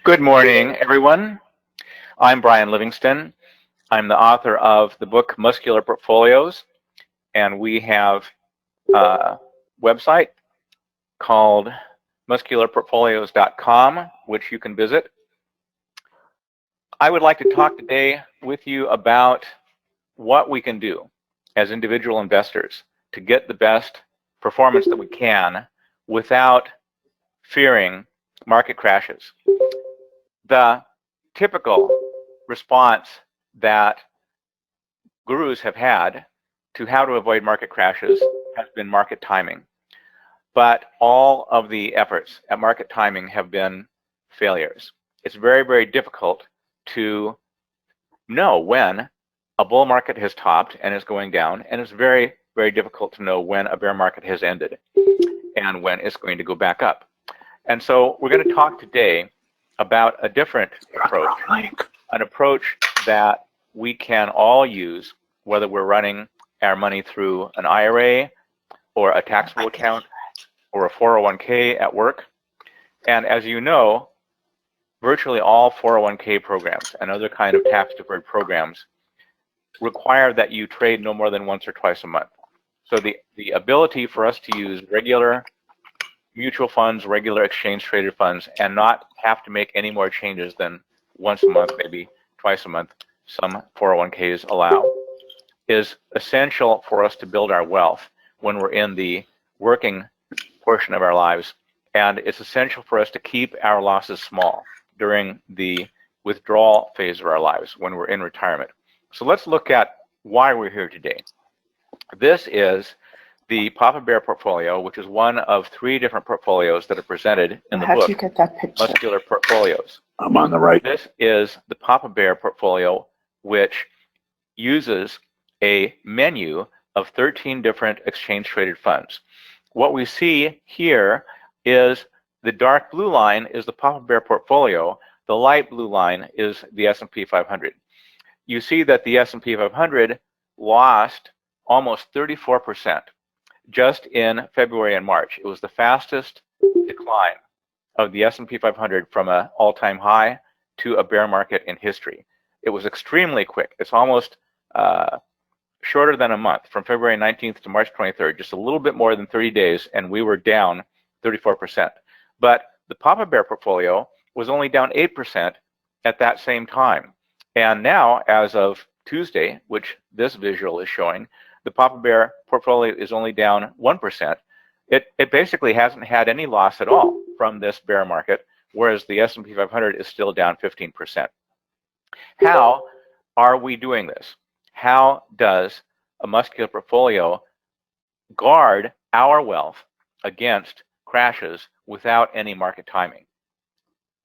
Good morning, everyone. I'm Brian Livingston. I'm the author of the book Muscular Portfolios, and we have a website called muscularportfolios.com, which you can visit. I would like to talk today with you about what we can do as individual investors to get the best performance that we can without fearing market crashes. The typical response that gurus have had to how to avoid market crashes has been market timing. But all of the efforts at market timing have been failures. It's very, very difficult to know when a bull market has topped and is going down, and it's very, very difficult to know when a bear market has ended and when it's going to go back up. And so we're going to talk today about a different approach, an approach that we can all use, whether we're running our money through an IRA or a taxable account or a 401k at work. And as you know, virtually all 401k programs and other kind of tax-deferred programs require that you trade no more than once or twice a month. So the ability for us to use regular mutual funds, regular exchange-traded funds, and not have to make any more changes than once a month, maybe twice a month, some 401ks allow, is essential for us to build our wealth when we're in the working portion of our lives. And it's essential for us to keep our losses small during the withdrawal phase of our lives when we're in retirement. So let's look at why we're here today. This is the Papa Bear portfolio, which is one of 3 different portfolios that are presented in the book. How'd you get that picture? Muscular Portfolios. I'm on the right. This is the Papa Bear portfolio, which uses a menu of 13 different exchange-traded funds. What we see here is the dark blue line is the Papa Bear portfolio. The light blue line is the S&P 500. You see that the S&P 500 lost almost 34% just in February and March. It was the fastest decline of the S&P 500 from an all-time high to a bear market in history. It was extremely quick. It's almost shorter than a month, from February 19th to March 23rd, just a little bit more than 30 days, and we were down 34%. But the Papa Bear portfolio was only down 8% at that same time. And now, as of Tuesday, which this visual is showing, the Papa Bear portfolio is only down 1%. It basically hasn't had any loss at all from this bear market, whereas the S&P 500 is still down 15%. How are we doing this? How does a muscular portfolio guard our wealth against crashes without any market timing?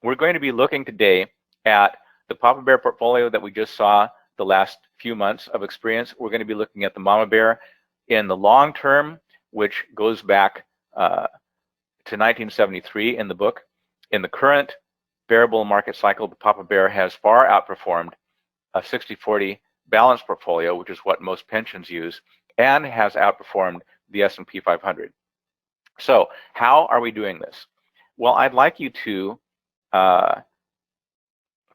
We're going to be looking today at the Papa Bear portfolio that we just saw the last few months of experience. We're going to be looking at the Mama Bear in the long term, which goes back to 1973 in the book. In the current bear bull market cycle, the Papa Bear has far outperformed a 60-40 balanced portfolio, which is what most pensions use, and has outperformed the S&P 500. So how are we doing this? Well, I'd like you to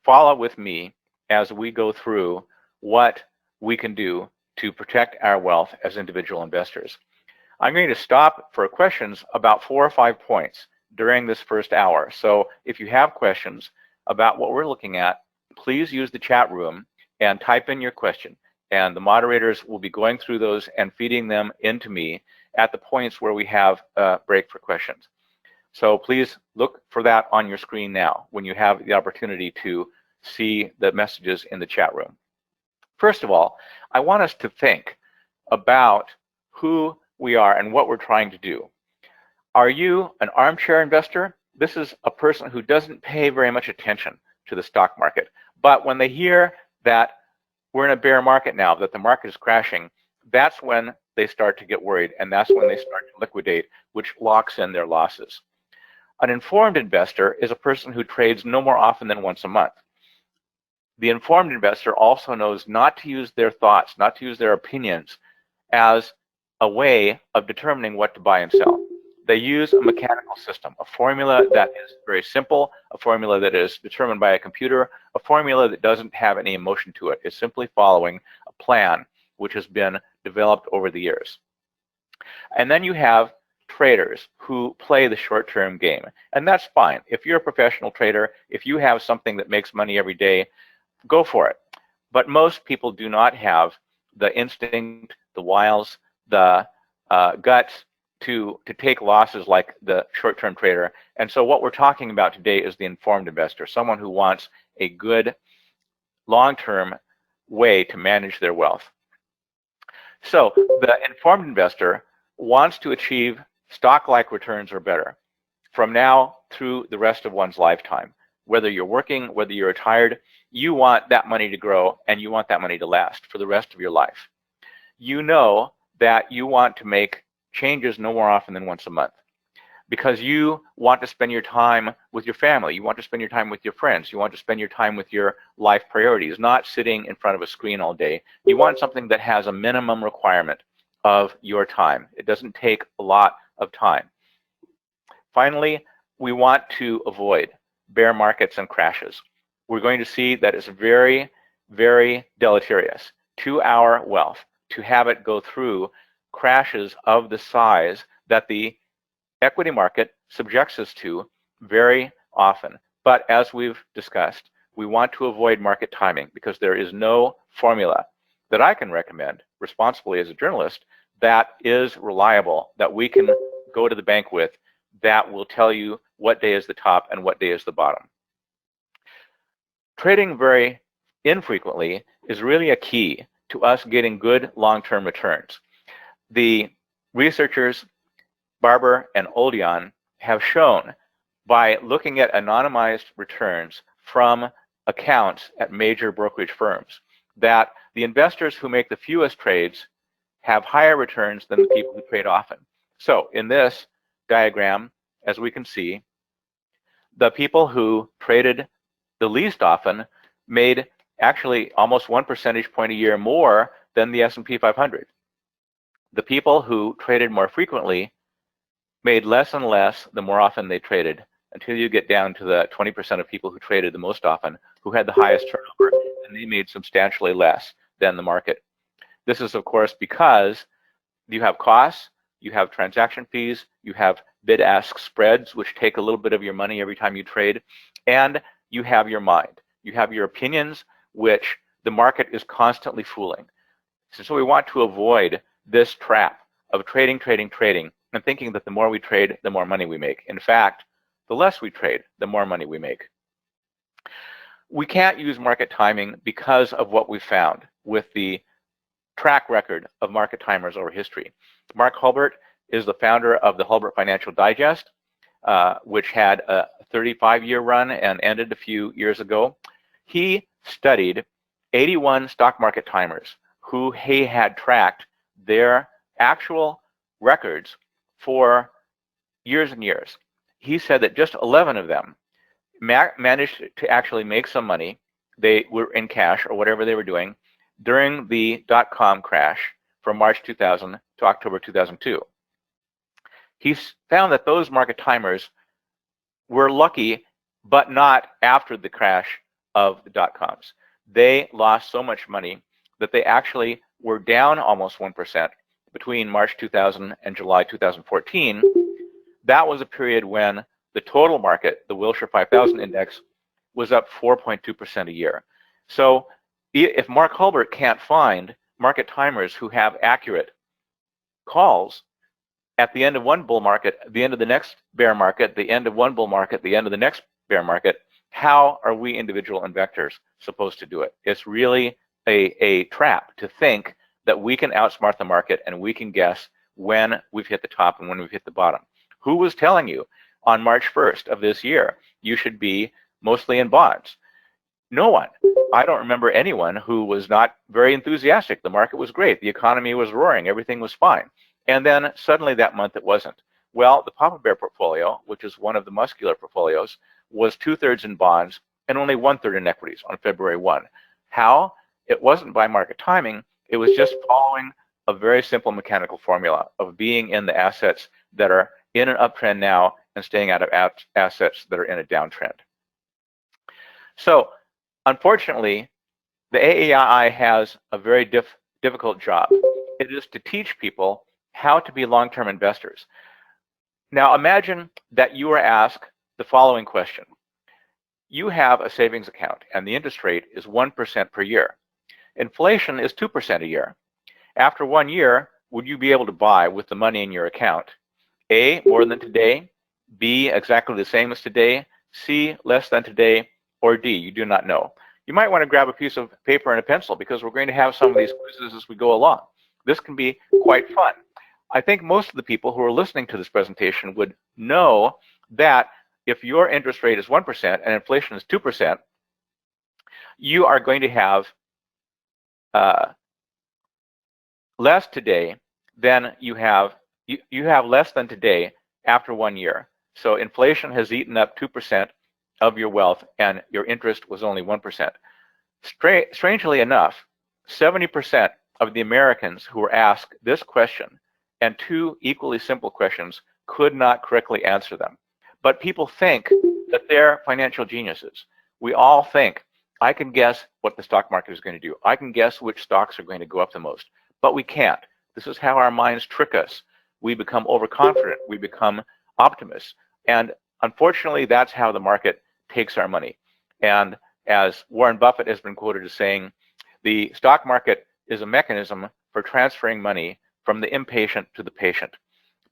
follow with me as we go through what we can do to protect our wealth as individual investors. I'm going to stop for questions about 4 or 5 points during this first hour. So if you have questions about what we're looking at, please use the chat room and type in your question. And the moderators will be going through those and feeding them into me at the points where we have a break for questions. So please look for that on your screen now when you have the opportunity to see the messages in the chat room. First of all, I want us to think about who we are and what we're trying to do. Are you an armchair investor? This is a person who doesn't pay very much attention to the stock market. But when they hear that we're in a bear market now, that the market is crashing, that's when they start to get worried, and that's when they start to liquidate, which locks in their losses. An informed investor is a person who trades no more often than once a month. The informed investor also knows not to use their thoughts, not to use their opinions as a way of determining what to buy and sell. They use a mechanical system, a formula that is very simple, a formula that is determined by a computer, a formula that doesn't have any emotion to it. It's simply following a plan which has been developed over the years. And then you have traders who play the short-term game, and that's fine. If you're a professional trader, if you have something that makes money every day, go for it. But most people do not have the instinct, the wiles, the guts to take losses like the short-term trader. And so what we're talking about today is the informed investor, someone who wants a good long-term way to manage their wealth. So the informed investor wants to achieve stock-like returns or better from now through the rest of one's lifetime. Whether you're working, whether you're retired, you want that money to grow and you want that money to last for the rest of your life. You know that you want to make changes no more often than once a month because you want to spend your time with your family. You want to spend your time with your friends. You want to spend your time with your life priorities, not sitting in front of a screen all day. You want something that has a minimum requirement of your time. It doesn't take a lot of time. Finally, we want to avoid bear markets and crashes. We're going to see that it's very, very deleterious to our wealth to have it go through crashes of the size that the equity market subjects us to very often. But as we've discussed, we want to avoid market timing because there is no formula that I can recommend responsibly as a journalist that is reliable, that we can go to the bank with, that will tell you what day is the top and what day is the bottom. Trading very infrequently is really a key to us getting good long-term returns. The researchers Barber and Oldian have shown by looking at anonymized returns from accounts at major brokerage firms that the investors who make the fewest trades have higher returns than the people who trade often. So in this diagram, as we can see, the people who traded the least often made actually almost 1 percentage point a year more than the S&P 500. The people who traded more frequently made less and less the more often they traded until you get down to the 20% of people who traded the most often who had the highest turnover, and they made substantially less than the market. This is, of course, because you have costs, you have transaction fees, you have bid-ask spreads, which take a little bit of your money every time you trade, and you have your mind. You have your opinions, which the market is constantly fooling. So we want to avoid this trap of trading, and thinking that the more we trade, the more money we make. In fact, the less we trade, the more money we make. We can't use market timing because of what we found with the track record of market timers over history. Mark Hulbert is the founder of the Hulbert Financial Digest, which had a 35-year run and ended a few years ago. He studied 81 stock market timers who he had tracked their actual records for years and years. He said that just 11 of them managed to actually make some money. They were in cash or whatever they were doing during the dot-com crash from March 2000 to October 2002. He found that those market timers were lucky, but not after the crash of the dot-coms. They lost so much money that they actually were down almost 1% between March 2000 and July 2014. That was a period when the total market, the Wilshire 5000 index, was up 4.2% a year. So if Mark Hulbert can't find market timers who have accurate calls at the end of one bull market, at the end of the next bear market, the end of one bull market, the end of the next bear market, how are we individual investors supposed to do it? It's really a trap to think that we can outsmart the market and we can guess when we've hit the top and when we've hit the bottom. Who was telling you on March 1st of this year you should be mostly in bonds? No one. I don't remember anyone who was not very enthusiastic. The market was great. The economy was roaring. Everything was fine. And then suddenly that month it wasn't. Well, the Papa Bear portfolio, which is one of the Muscular portfolios, was 2/3 in bonds and only 1/3 in equities on February 1. How? It wasn't by market timing. It was just following a very simple mechanical formula of being in the assets that are in an uptrend now and staying out of assets that are in a downtrend. So unfortunately, the AAII has a very difficult job. It is to teach people how to be long-term investors. Now imagine that you are asked the following question. You have a savings account and the interest rate is 1% per year. Inflation is 2% a year. After 1 year, would you be able to buy with the money in your account? A, more than today, B, exactly the same as today, C, less than today, or D, you do not know. You might want to grab a piece of paper and a pencil because we're going to have some of these quizzes as we go along. This can be quite fun. I think most of the people who are listening to this presentation would know that if your interest rate is 1% and inflation is 2%, you are going to have less today than you have less than today after 1 year. So inflation has eaten up 2% of your wealth and your interest was only 1%. Strangely enough, 70% of the Americans who were asked this question and two equally simple questions could not correctly answer them. But people think that they're financial geniuses. We all think, I can guess what the stock market is going to do. I can guess which stocks are going to go up the most. But we can't. This is how our minds trick us. We become overconfident. We become optimists. And unfortunately, that's how the market takes our money. And as Warren Buffett has been quoted as saying, the stock market is a mechanism for transferring money from the impatient to the patient.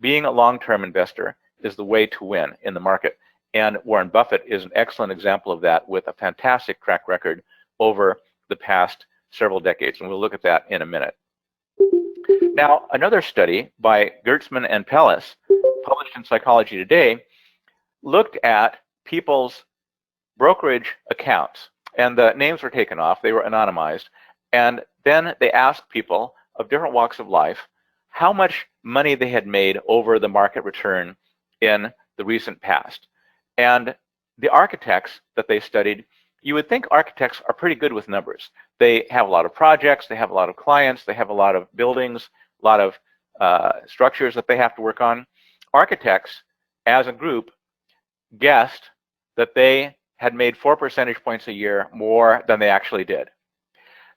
Being a long-term investor is the way to win in the market. And Warren Buffett is an excellent example of that with a fantastic track record over the past several decades. And we'll look at that in a minute. Now, another study by Gertzman and Pellis, published in Psychology Today, looked at people's brokerage accounts. And the names were taken off. They were anonymized. And then they asked people of different walks of life how much money they had made over the market return in the recent past. And the architects that they studied, you would think architects are pretty good with numbers. They have a lot of projects, they have a lot of clients, they have a lot of buildings, a lot of structures that they have to work on. Architects, as a group, guessed that they had made 4 percentage points a year more than they actually did.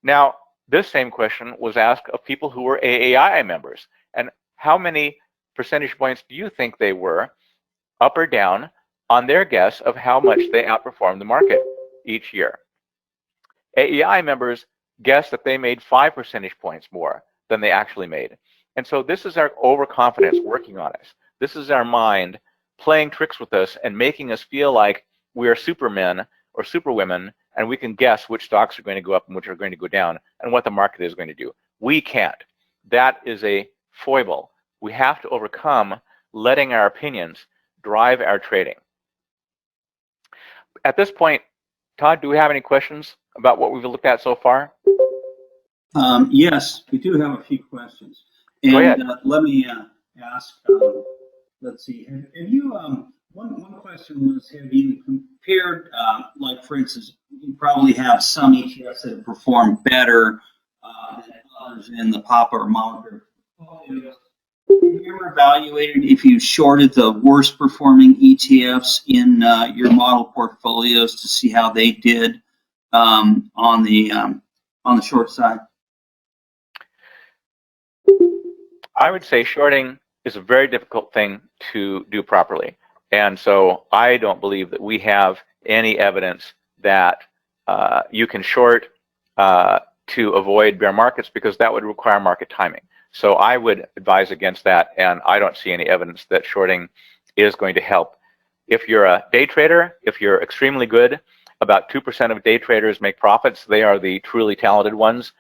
Now, this same question was asked of people who were AAII members. And how many percentage points do you think they were, up or down, on their guess of how much they outperformed the market each year? AAII members guessed that they made 5 percentage points more than they actually made. And so this is our overconfidence working on us. This is our mind playing tricks with us and making us feel like we are supermen or superwomen, and we can guess which stocks are going to go up and which are going to go down and what the market is going to do. We can't. That is a foible. We have to overcome letting our opinions drive our trading. At this point, Todd, do we have any questions about what we've looked at so far? Yes, we do have a few questions. And go ahead. Let me ask, let's see, have you, one question was, have you compared, like for instance, you probably have some ETFs that have performed better than others in the Papa or Monitor portfolios. Have you ever evaluated if you shorted the worst performing ETFs in your model portfolios to see how they did on the short side? I would say shorting is a very difficult thing to do properly. And so I don't believe that we have any evidence that you can short to avoid bear markets, because that would require market timing. So I would advise against that, and I don't see any evidence that shorting is going to help. If you're a day trader, if you're extremely good, about 2% of day traders make profits. They are the truly talented ones.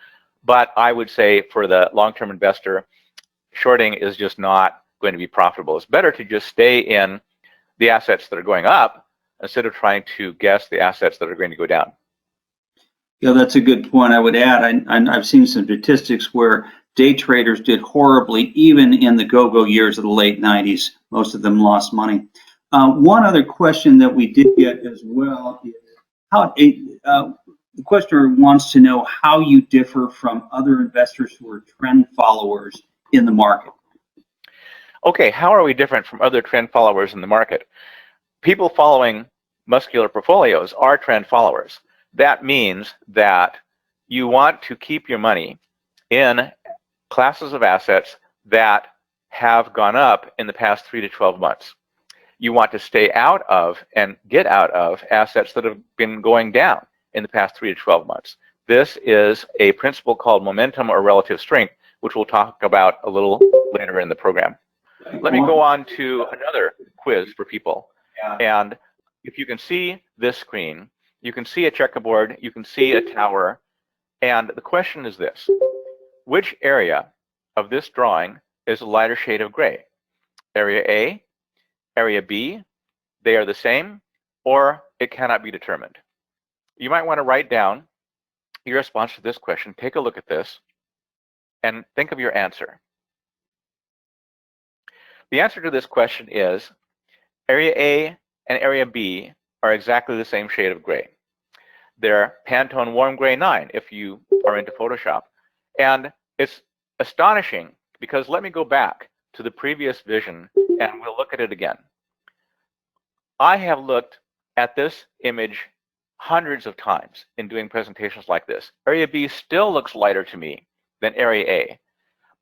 But I would say for the long-term investor, shorting is just not going to be profitable. It's better to just stay in the assets that are going up instead of trying to guess the assets that are going to go down. Yeah, that's a good point. I would add, I've seen some statistics where day traders did horribly, even in the go-go years of the late 90s. Most of them lost money. One other question that we did get as well is how the questioner wants to know how you differ from other investors who are trend followers in the market. Okay, how are we different from other trend followers in the market? People following muscular portfolios are trend followers. That means that you want to keep your money in classes of assets that have gone up in the past 3 to 12 months. You want to stay out of and get out of assets that have been going down in the past 3 to 12 months. This is a principle called momentum or relative strength, which we'll talk about a little later in the program. Let me go on to another quiz for people. And if you can see this screen, you can see a checkerboard, you can see a tower, and the question is this: which area of this drawing is a lighter shade of gray? Area A, area B, they are the same, or it cannot be determined. You might want to write down your response to this question, take a look at this, and think of your answer. The answer to this question is area A and area B are exactly the same shade of gray. They're Pantone Warm Gray 9 if you are into Photoshop. And it's astonishing because let me go back to the previous vision and we'll look at it again. I have looked at this image hundreds of times in doing presentations like this. Area B still looks lighter to me than area A,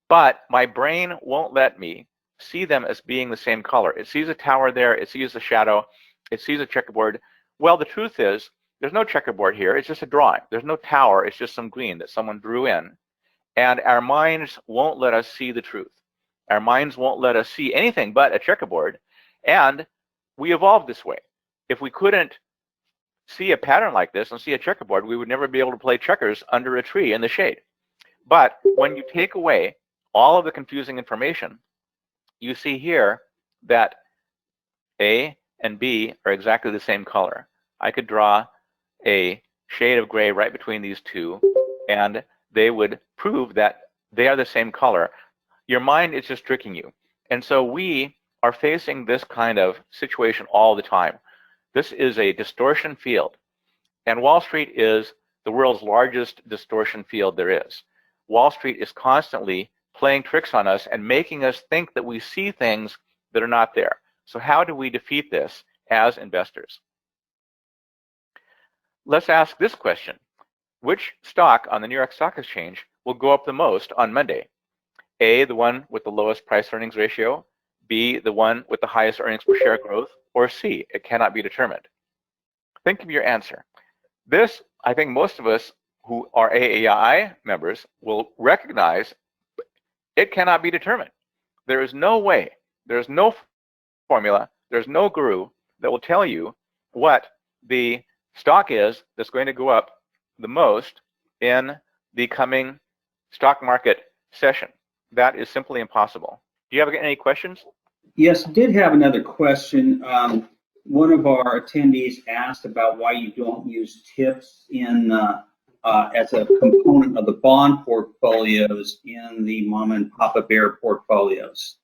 but my brain won't let me see them as being the same color. It sees a tower there, it sees a shadow, it sees a checkerboard. Well, the truth is, there's no checkerboard here, it's just a drawing. There's no tower, it's just some green that someone drew in. And our minds won't let us see the truth. Our minds won't let us see anything but a checkerboard. And we evolved this way. If we couldn't see a pattern like this and see a checkerboard, we would never be able to play checkers under a tree in the shade. But when you take away all of the confusing information, you see here that A and B are exactly the same color. I could draw a shade of gray right between these two, and they would prove that they are the same color. Your mind is just tricking you. And so we are facing this kind of situation all the time. This is a distortion field, and Wall Street is the world's largest distortion field there is. Wall Street is constantly playing tricks on us and making us think that we see things that are not there. So how do we defeat this as investors? Let's ask this question. Which stock on the New York Stock Exchange will go up the most on Monday? A, the one with the lowest price earnings ratio, B, the one with the highest earnings per share growth, or C, it cannot be determined. Think of your answer. This, I think most of us who are AAII members will recognize it cannot be determined. There is no way, there's no formula, there's no guru that will tell you what the stock is that's going to go up the most in the coming stock market session. That is simply impossible. Do you have any questions? Yes, did have another question. One of our attendees asked about why you don't use tips in as a component of the bond portfolios in the Mama and Papa Bear portfolios.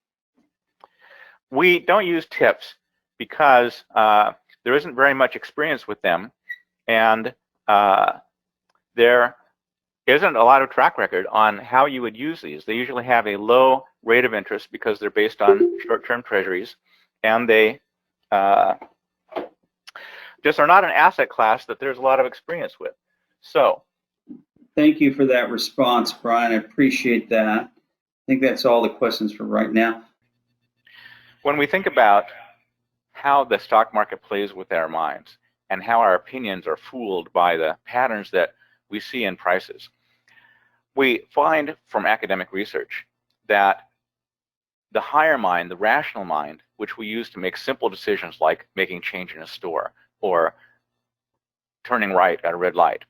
We don't use tips because there isn't very much experience with them, and there isn't a lot of track record on how you would use these. They usually have a low rate of interest because they're based on short-term treasuries, and they just are not an asset class that there's a lot of experience with. So, thank you for that response, Brian. I appreciate that. I think that's all the questions for right now. When we think about how the stock market plays with our minds and how our opinions are fooled by the patterns that we see in prices, we find from academic research that the higher mind, the rational mind, which we use to make simple decisions like making change in a store or turning right at a red light,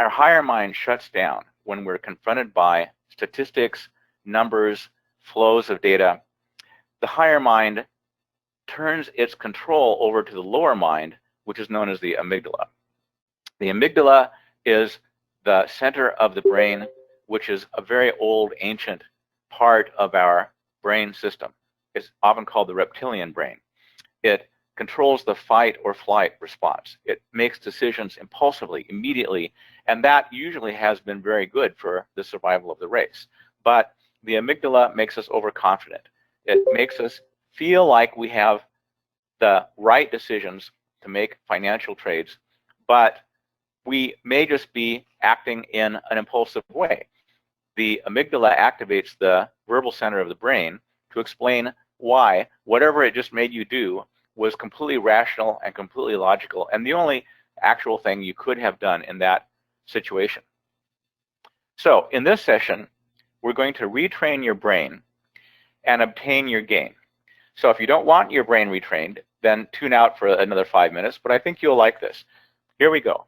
our higher mind shuts down when we're confronted by statistics, numbers, flows of data. The higher mind turns its control over to the lower mind, which is known as the amygdala. The amygdala is the center of the brain, which is a very old, ancient part of our brain system. It's often called the reptilian brain. It controls the fight or flight response. It makes decisions impulsively, immediately, and that usually has been very good for the survival of the race. But the amygdala makes us overconfident. It makes us feel like we have the right decisions to make financial trades, but we may just be acting in an impulsive way. The amygdala activates the verbal center of the brain to explain why whatever it just made you do was completely rational and completely logical, and the only actual thing you could have done in that situation. So in this session, we're going to retrain your brain and obtain your gain. So if you don't want your brain retrained, then tune out for another 5 minutes, but I think you'll like this. Here we go.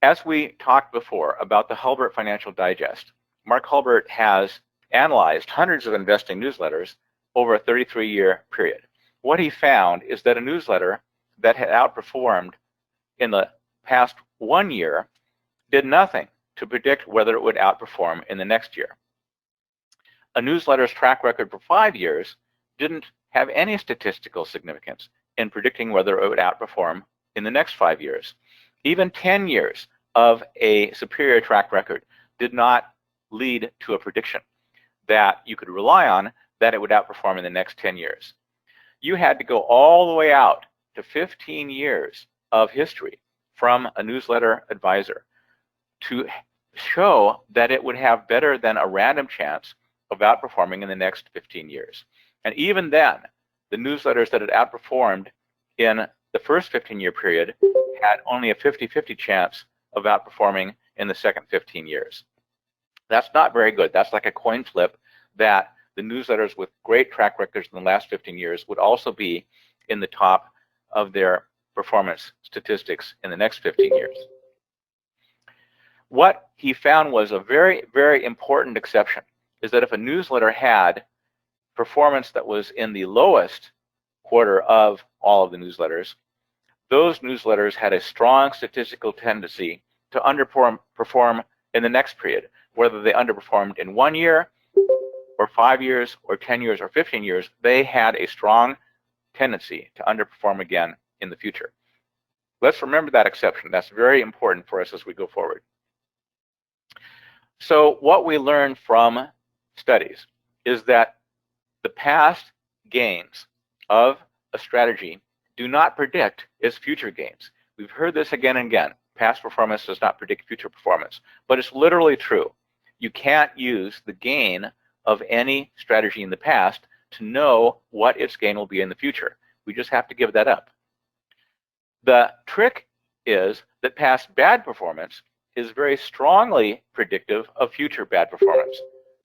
As we talked before about the Hulbert Financial Digest, Mark Hulbert has analyzed hundreds of investing newsletters over a 33-year period. What he found is that a newsletter that had outperformed in the past 1 year did nothing to predict whether it would outperform in the next year. A newsletter's track record for 5 years didn't have any statistical significance in predicting whether it would outperform in the next 5 years. Even 10 years of a superior track record did not lead to a prediction that you could rely on that it would outperform in the next 10 years. You had to go all the way out to 15 years of history from a newsletter advisor to show that it would have better than a random chance of outperforming in the next 15 years. And even then, the newsletters that had outperformed in the first 15-year period had only a 50-50 chance of outperforming in the second 15 years. That's not very good. That's like a coin flip that the newsletters with great track records in the last 15 years would also be in the top of their performance statistics in the next 15 years. What he found was a very, very important exception, is that if a newsletter had performance that was in the lowest quarter of all of the newsletters, those newsletters had a strong statistical tendency to underperform in the next period, whether they underperformed in 1 year or 5 years or 10 years or 15 years, they had a strong tendency to underperform again in the future. Let's remember that exception. That's very important for us as we go forward. So what we learn from studies is that the past gains of a strategy do not predict its future gains. We've heard this again and again. Past performance does not predict future performance, but it's literally true. You can't use the gain of any strategy in the past to know what its gain will be in the future. We just have to give that up. The trick is that past bad performance is very strongly predictive of future bad performance.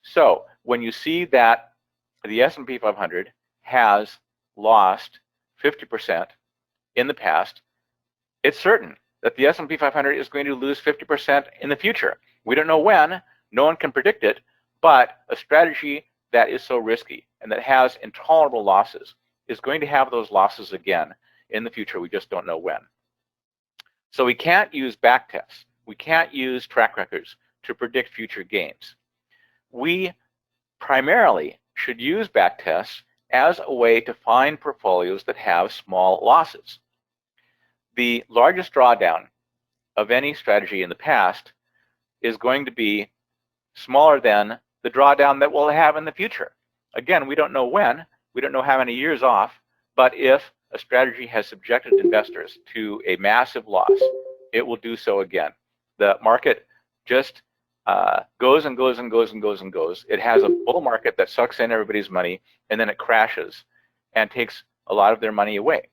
So when you see that the S&P 500 has lost 50% in the past, it's certain that the S&P 500 is going to lose 50% in the future. We don't know when, no one can predict it, but a strategy that is so risky and that has intolerable losses is going to have those losses again in the future. We just don't know when. So we can't use back tests. We can't use track records to predict future gains. We primarily should use back tests as a way to find portfolios that have small losses. The largest drawdown of any strategy in the past is going to be smaller than the drawdown that we'll have in the future. Again, we don't know when, we don't know how many years off, but if a strategy has subjected investors to a massive loss, it will do so again. The market just goes and goes and goes and goes and goes. It has a bull market that sucks in everybody's money, and then it crashes and takes a lot of their money away.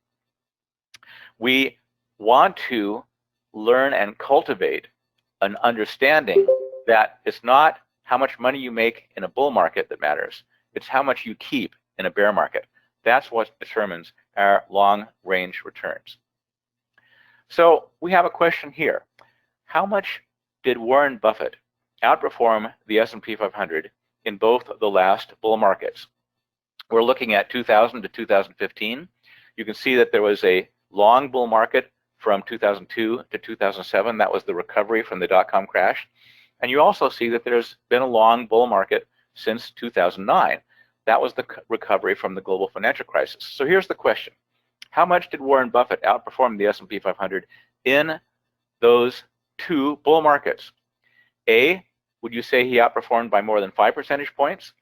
We want to learn and cultivate an understanding that it's not how much money you make in a bull market that matters. It's how much you keep in a bear market. That's what determines our long-range returns. So we have a question here. How much did Warren Buffett outperform the S&P 500 in both of the last bull markets? We're looking at 2000 to 2015. You can see that there was a long bull market from 2002 to 2007. That was the recovery from the dot-com crash. And you also see that there's been a long bull market since 2009. That was the recovery from the global financial crisis. So here's the question. How much did Warren Buffett outperform the S&P 500 in those two bull markets? A, would you say he outperformed by more than 5 percentage points?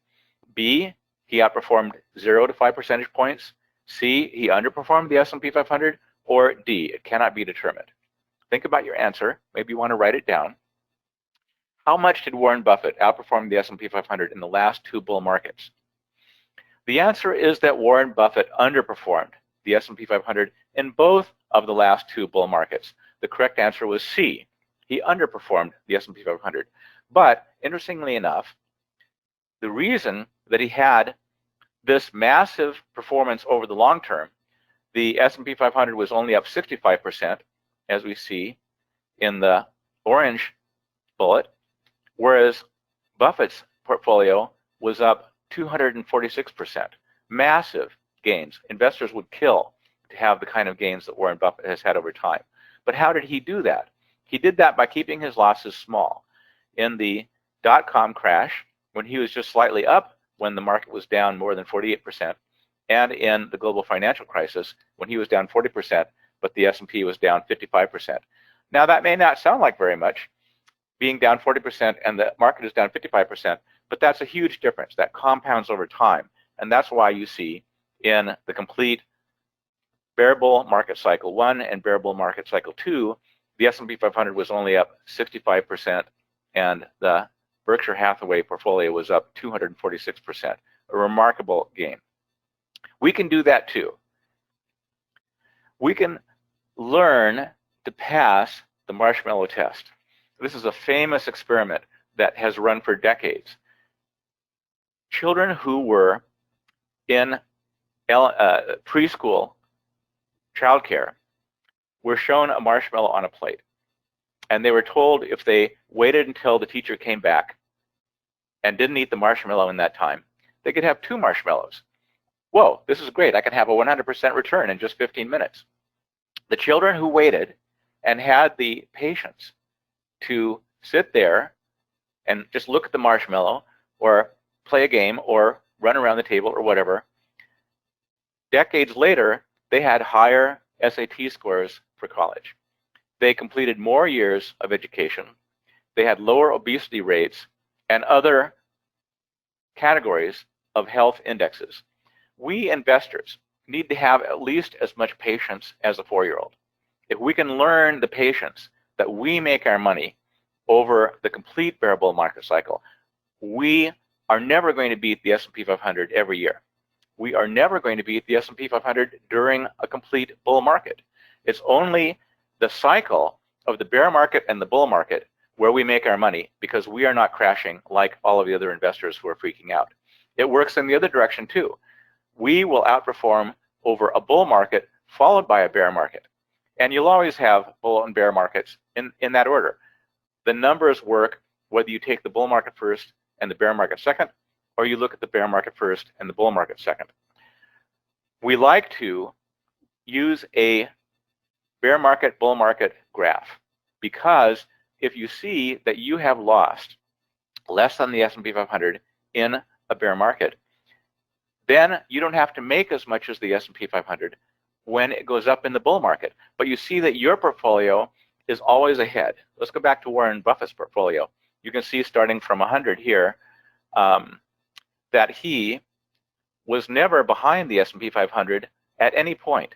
B, he outperformed 0 to 5 percentage points, C, he underperformed the S&P 500, or D, it cannot be determined. Think about your answer. Maybe you want to write it down. How much did Warren Buffett outperform the S&P 500 in the last 2 bull markets? The answer is that Warren Buffett underperformed the S&P 500 in both of the last 2 bull markets. The correct answer was C. He underperformed the S&P 500. But interestingly enough, the reason that he had this massive performance over the long term, the S&P 500 was only up 65%, as we see in the orange bullet, whereas Buffett's portfolio was up 246%. Massive gains. Investors would kill to have the kind of gains that Warren Buffett has had over time. But how did he do that? He did that by keeping his losses small. In the dot-com crash, when he was just slightly up, when the market was down more than 48%, and in the global financial crisis, when he was down 40%, but the S&P was down 55%. Now, that may not sound like very much, being down 40% and the market is down 55%, but that's a huge difference. That compounds over time, and that's why you see in the complete bear bull market cycle 1 and bear bull market cycle 2, the S&P 500 was only up 65%, and the Berkshire Hathaway portfolio was up 246%, a remarkable gain. We can do that too. We can learn to pass the marshmallow test. This is a famous experiment that has run for decades. Children who were in preschool childcare were shown a marshmallow on a plate. And they were told if they waited until the teacher came back and didn't eat the marshmallow in that time, they could have 2 marshmallows. Whoa, this is great. I can have a 100% return in just 15 minutes. The children who waited and had the patience to sit there and just look at the marshmallow or play a game or run around the table or whatever, decades later, they had higher SAT scores for college. They completed more years of education. They had lower obesity rates and other categories of health indexes. We investors need to have at least as much patience as a 4-year-old. If we can learn the patience that we make our money over the complete bear bull market cycle, we are never going to beat the S&P 500 every year. We are never going to beat the S&P 500 during a complete bull market. It's only the cycle of the bear market and the bull market where we make our money, because we are not crashing like all of the other investors who are freaking out. It works in the other direction too. We will outperform over a bull market followed by a bear market. And you'll always have bull and bear markets in that order. The numbers work whether you take the bull market first and the bear market second, or you look at the bear market first and the bull market second. We like to use a bear market, bull market graph, because if you see that you have lost less than the S&P 500 in a bear market, then you don't have to make as much as the S&P 500 when it goes up in the bull market. But you see that your portfolio is always ahead. Let's go back to Warren Buffett's portfolio. You can see starting from 100 here that he was never behind the S&P 500 at any point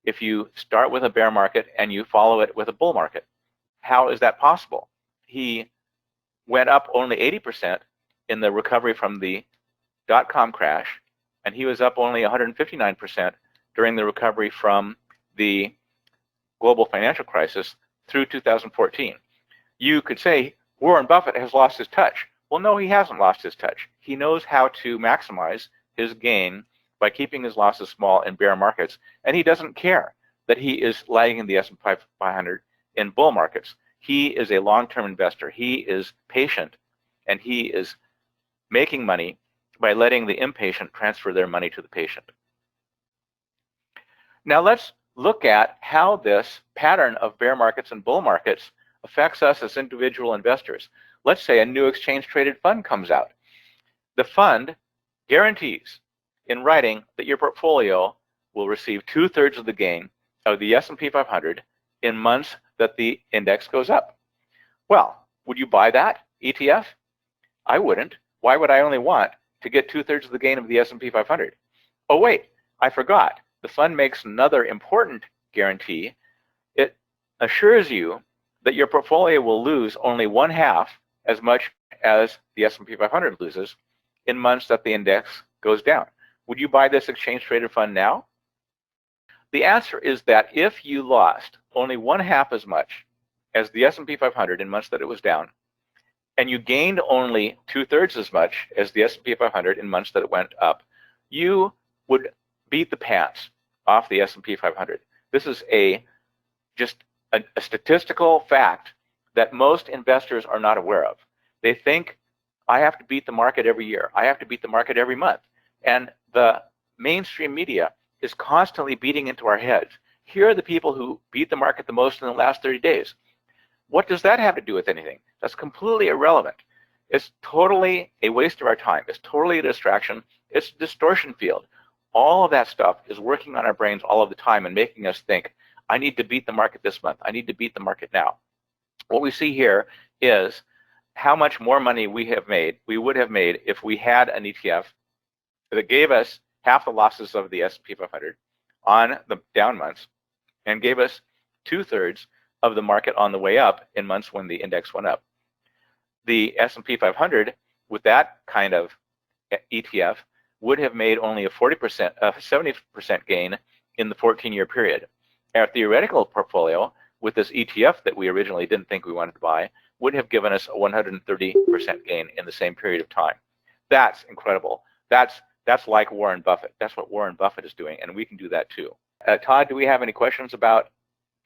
if you start with a bear market and you follow it with a bull market. How is that possible? He went up only 80% in the recovery from the dot-com crash, and he was up only 159% during the recovery from the global financial crisis through 2014. You could say Warren Buffett has lost his touch. Well, no, he hasn't lost his touch. He knows how to maximize his gain by keeping his losses small in bear markets, and he doesn't care that he is lagging the S&P 500 in bull markets. He is a long-term investor. He is patient, and he is making money by letting the impatient transfer their money to the patient. Now let's look at how this pattern of bear markets and bull markets affects us as individual investors. Let's say a new exchange-traded fund comes out. The fund guarantees in writing that your portfolio will receive 2/3 of the gain of the S&P 500 in months that the index goes up. Well, would you buy that ETF? I wouldn't. Why would I only want to get 2/3 of the gain of the S&P 500. Oh wait, I forgot. The fund makes another important guarantee. It assures you that your portfolio will lose only 1/2 as much as the S&P 500 loses in months that the index goes down. Would you buy this exchange-traded fund now? The answer is that if you lost only 1/2 as much as the S&P 500 in months that it was down, and you gained only 2/3 as much as the S&P 500 in months that it went up, you would beat the pants off the S&P 500. This is just a statistical fact that most investors are not aware of. They think, I have to beat the market every year. I have to beat the market every month. And the mainstream media is constantly beating into our heads. Here are the people who beat the market the most in the last 30 days. What does that have to do with anything? That's completely irrelevant. It's totally a waste of our time. It's totally a distraction. It's a distortion field. All of that stuff is working on our brains all of the time and making us think, I need to beat the market this month. I need to beat the market now. What we see here is how much more money we would have made if we had an ETF that gave us half the losses of the S&P 500 on the down months and gave us 2/3 of the market on the way up in months when the index went up. The S&P 500 with that kind of ETF would have made only a 70% gain in the 14-year period. Our theoretical portfolio with this ETF that we originally didn't think we wanted to buy would have given us a 130% gain in the same period of time. That's incredible. That's like Warren Buffett. That's what Warren Buffett is doing, and we can do that too. Todd, do we have any questions about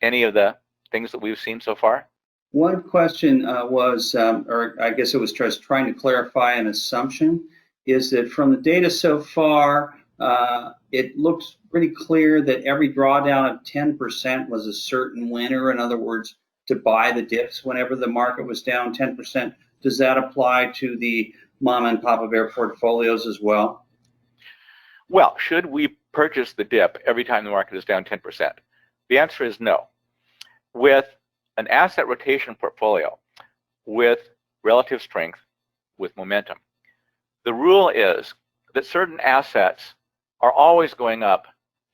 any of the things that we've seen so far? One question was, or I guess it was just trying to clarify an assumption, is that from the data so far, it looks pretty clear that every drawdown of 10% was a certain winner. In other words, to buy the dips whenever the market was down 10%. Does that apply to the mom and papa bear portfolios as well? Well, should we purchase the dip every time the market is down 10%? The answer is no. With an asset rotation portfolio with relative strength, with momentum, the rule is that certain assets are always going up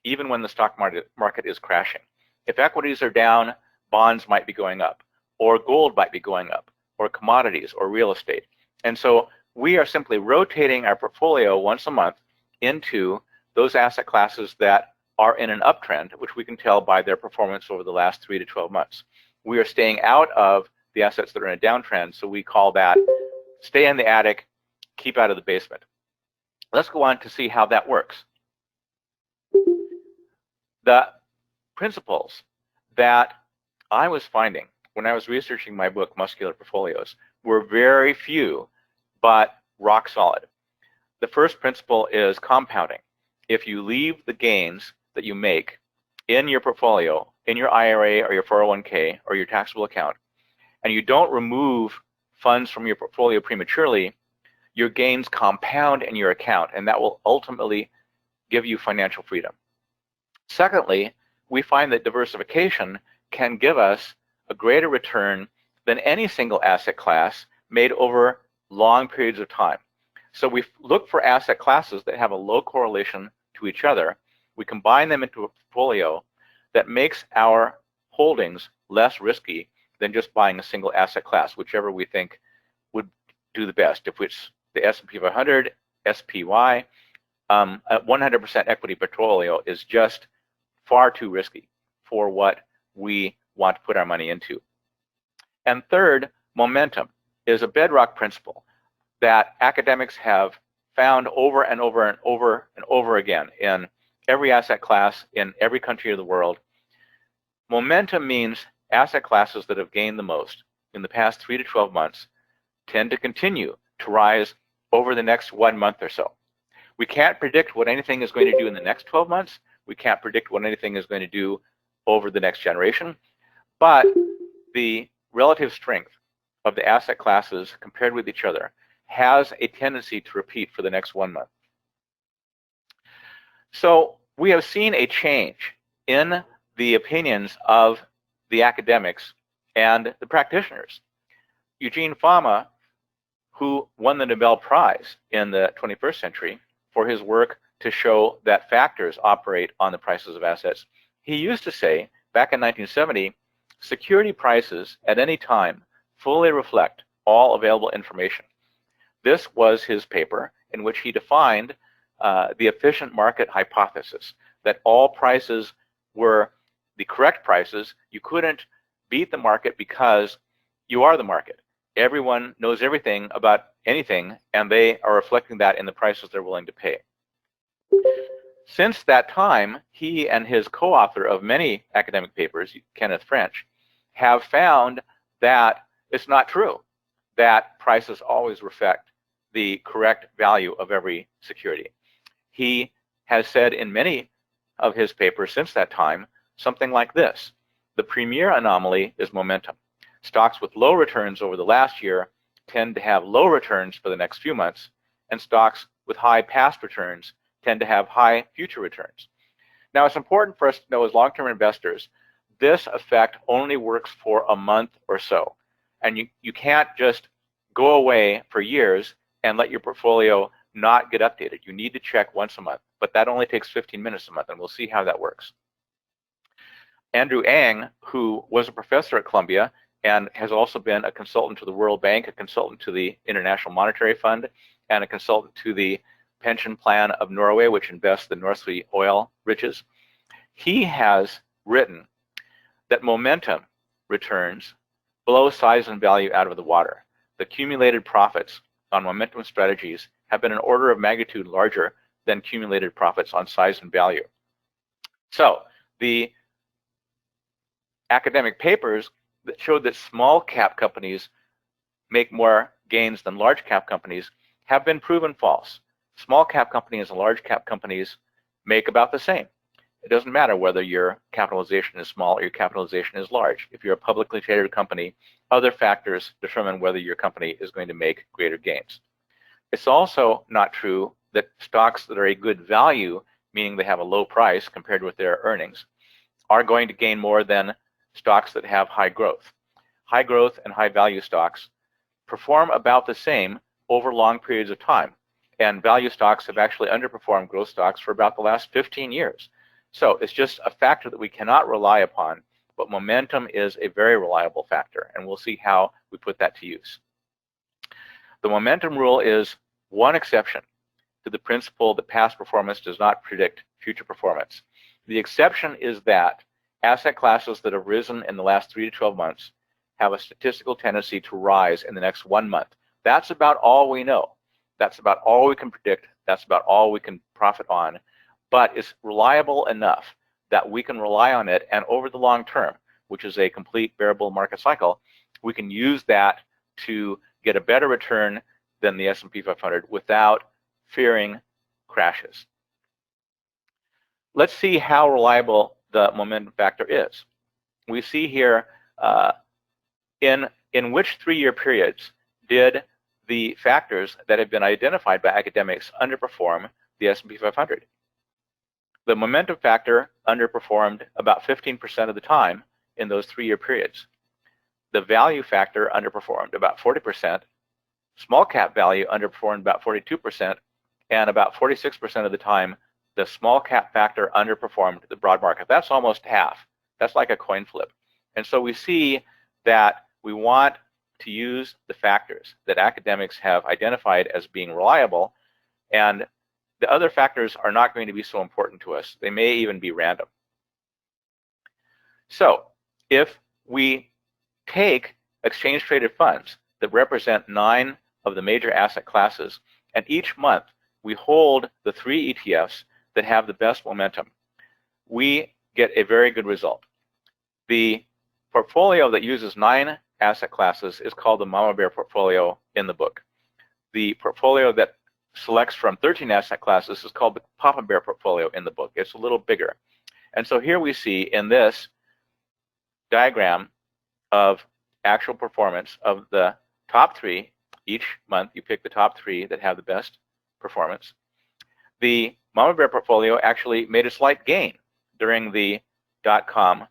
even when the stock market is crashing. If equities are down, bonds might be going up, or gold might be going up, or commodities, or real estate. And so we are simply rotating our portfolio once a month into those asset classes that are in an uptrend, which we can tell by their performance over the last 3 to 12 months. We are staying out of the assets that are in a downtrend, so we call that stay in the attic, keep out of the basement. Let's go on to see how that works. The principles that I was finding when I was researching my book, Muscular Portfolios, were very few, but rock solid. The first principle is compounding. If you leave the gains that you make in your portfolio, in your IRA or your 401k or your taxable account, and you don't remove funds from your portfolio prematurely, your gains compound in your account, and that will ultimately give you financial freedom. Secondly, we find that diversification can give us a greater return than any single asset class made over long periods of time. So we look for asset classes that have a low correlation to each other. We combine them into a portfolio that makes our holdings less risky than just buying a single asset class, whichever we think would do the best. If it's the S&P 500, SPY, a 100% equity portfolio is just far too risky for what we want to put our money into. And third, momentum is a bedrock principle that academics have found over and over and over and over again in every asset class in every country of the world. Momentum means asset classes that have gained the most in the past 3 to 12 months tend to continue to rise over the next 1 month or so. We can't predict what anything is going to do in the next 12 months. We can't predict what anything is going to do over the next generation. But the relative strength of the asset classes compared with each other has a tendency to repeat for the next 1 month. So we have seen a change in the opinions of the academics and the practitioners. Eugene Fama, who won the Nobel Prize in the 21st century for his work to show that factors operate on the prices of assets. He used to say, back in 1970, security prices at any time fully reflect all available information. This was his paper in which he defined the efficient market hypothesis, that all prices were the correct prices. You couldn't beat the market because you are the market. Everyone knows everything about anything, and they are reflecting that in the prices they're willing to pay. Since that time, he and his co-author of many academic papers, Kenneth French, have found that it's not true that prices always reflect the correct value of every security. He has said in many of his papers since that time something like this: the premier anomaly is momentum. Stocks with low returns over the last year tend to have low returns for the next few months, and stocks with high past returns tend to have high future returns. Now, it's important for us to know as long-term investors, this effect only works for a month or so. And you can't just go away for years and let your portfolio not get updated. You need to check once a month, but that only takes 15 minutes a month, and we'll see how that works. Andrew Ng, who was a professor at Columbia and has also been a consultant to the World Bank, a consultant to the International Monetary Fund, and a consultant to the pension plan of Norway, which invests the North Sea oil riches. He has written that momentum returns blow size and value out of the water. The accumulated profits on momentum strategies have been an order of magnitude larger than accumulated profits on size and value. So the academic papers that showed that small cap companies make more gains than large cap companies have been proven false. Small cap companies and large cap companies make about the same. It doesn't matter whether your capitalization is small or your capitalization is large. If you're a publicly traded company, other factors determine whether your company is going to make greater gains. It's also not true that stocks that are a good value, meaning they have a low price compared with their earnings, are going to gain more than stocks that have high growth. High growth and high value stocks perform about the same over long periods of time. And value stocks have actually underperformed growth stocks for about the last 15 years. So it's just a factor that we cannot rely upon, but momentum is a very reliable factor, and we'll see how we put that to use. The momentum rule is one exception to the principle that past performance does not predict future performance. The exception is that asset classes that have risen in the last 3 to 12 months have a statistical tendency to rise in the next 1 month. That's about all we know. That's about all we can predict. That's about all we can profit on. But it's reliable enough that we can rely on it, and over the long term, which is a complete bearable market cycle, we can use that to get a better return than the S&P 500 without fearing crashes. Let's see how reliable the momentum factor is. We see here in which 3-year periods did the factors that have been identified by academics underperform the S&P 500. The momentum factor underperformed about 15% of the time in those 3-year periods. The value factor underperformed about 40%. Small cap value underperformed about 42%, and about 46% of the time, the small cap factor underperformed the broad market. That's almost half. That's like a coin flip. And so we see that we want to use the factors that academics have identified as being reliable, and the other factors are not going to be so important to us. They may even be random. So if we take exchange-traded funds that represent 9 of the major asset classes, and each month we hold the 3 ETFs that have the best momentum, we get a very good result. The portfolio that uses 9 asset classes is called the Mama Bear portfolio in the book. The portfolio that selects from 13 asset classes is called the Papa Bear portfolio in the book. It's a little bigger. And so here we see in this diagram of actual performance of the top 3. Each month you pick the top 3 that have the best performance. The Mama Bear portfolio actually made a slight gain during the .com,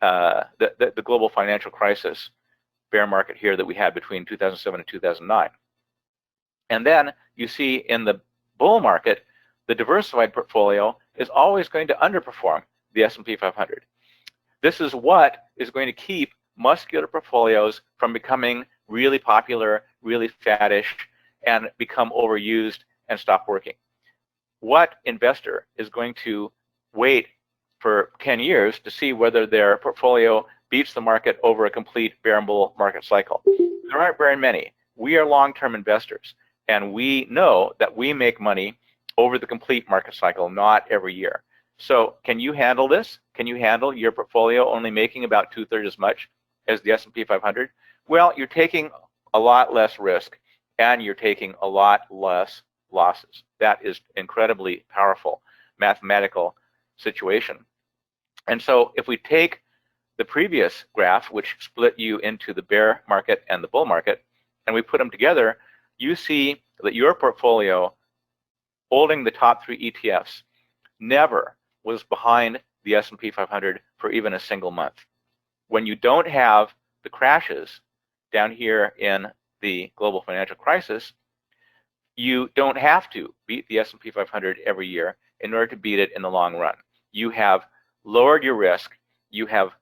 the global financial crisis bear market here that we had between 2007 and 2009. And then you see in the bull market, the diversified portfolio is always going to underperform the S&P 500. This is what is going to keep muscular portfolios from becoming really popular, really faddish, and become overused and stop working. What investor is going to wait for 10 years to see whether their portfolio beats the market over a complete bear and bull market cycle? There aren't very many. We are long-term investors, and we know that we make money over the complete market cycle, not every year. So can you handle this? Can you handle your portfolio only making about 2/3 as much as the S&P 500? Well, you're taking a lot less risk, and you're taking a lot less losses. That is incredibly powerful mathematical situation. And so if we take the previous graph, which split you into the bear market and the bull market, and we put them together, you see that your portfolio holding the top 3 ETFs never was behind the S&P 500 for even a single month. When you don't have the crashes down here in the global financial crisis, you don't have to beat the S&P 500 every year in order to beat it in the long run. You have lowered your risk, you have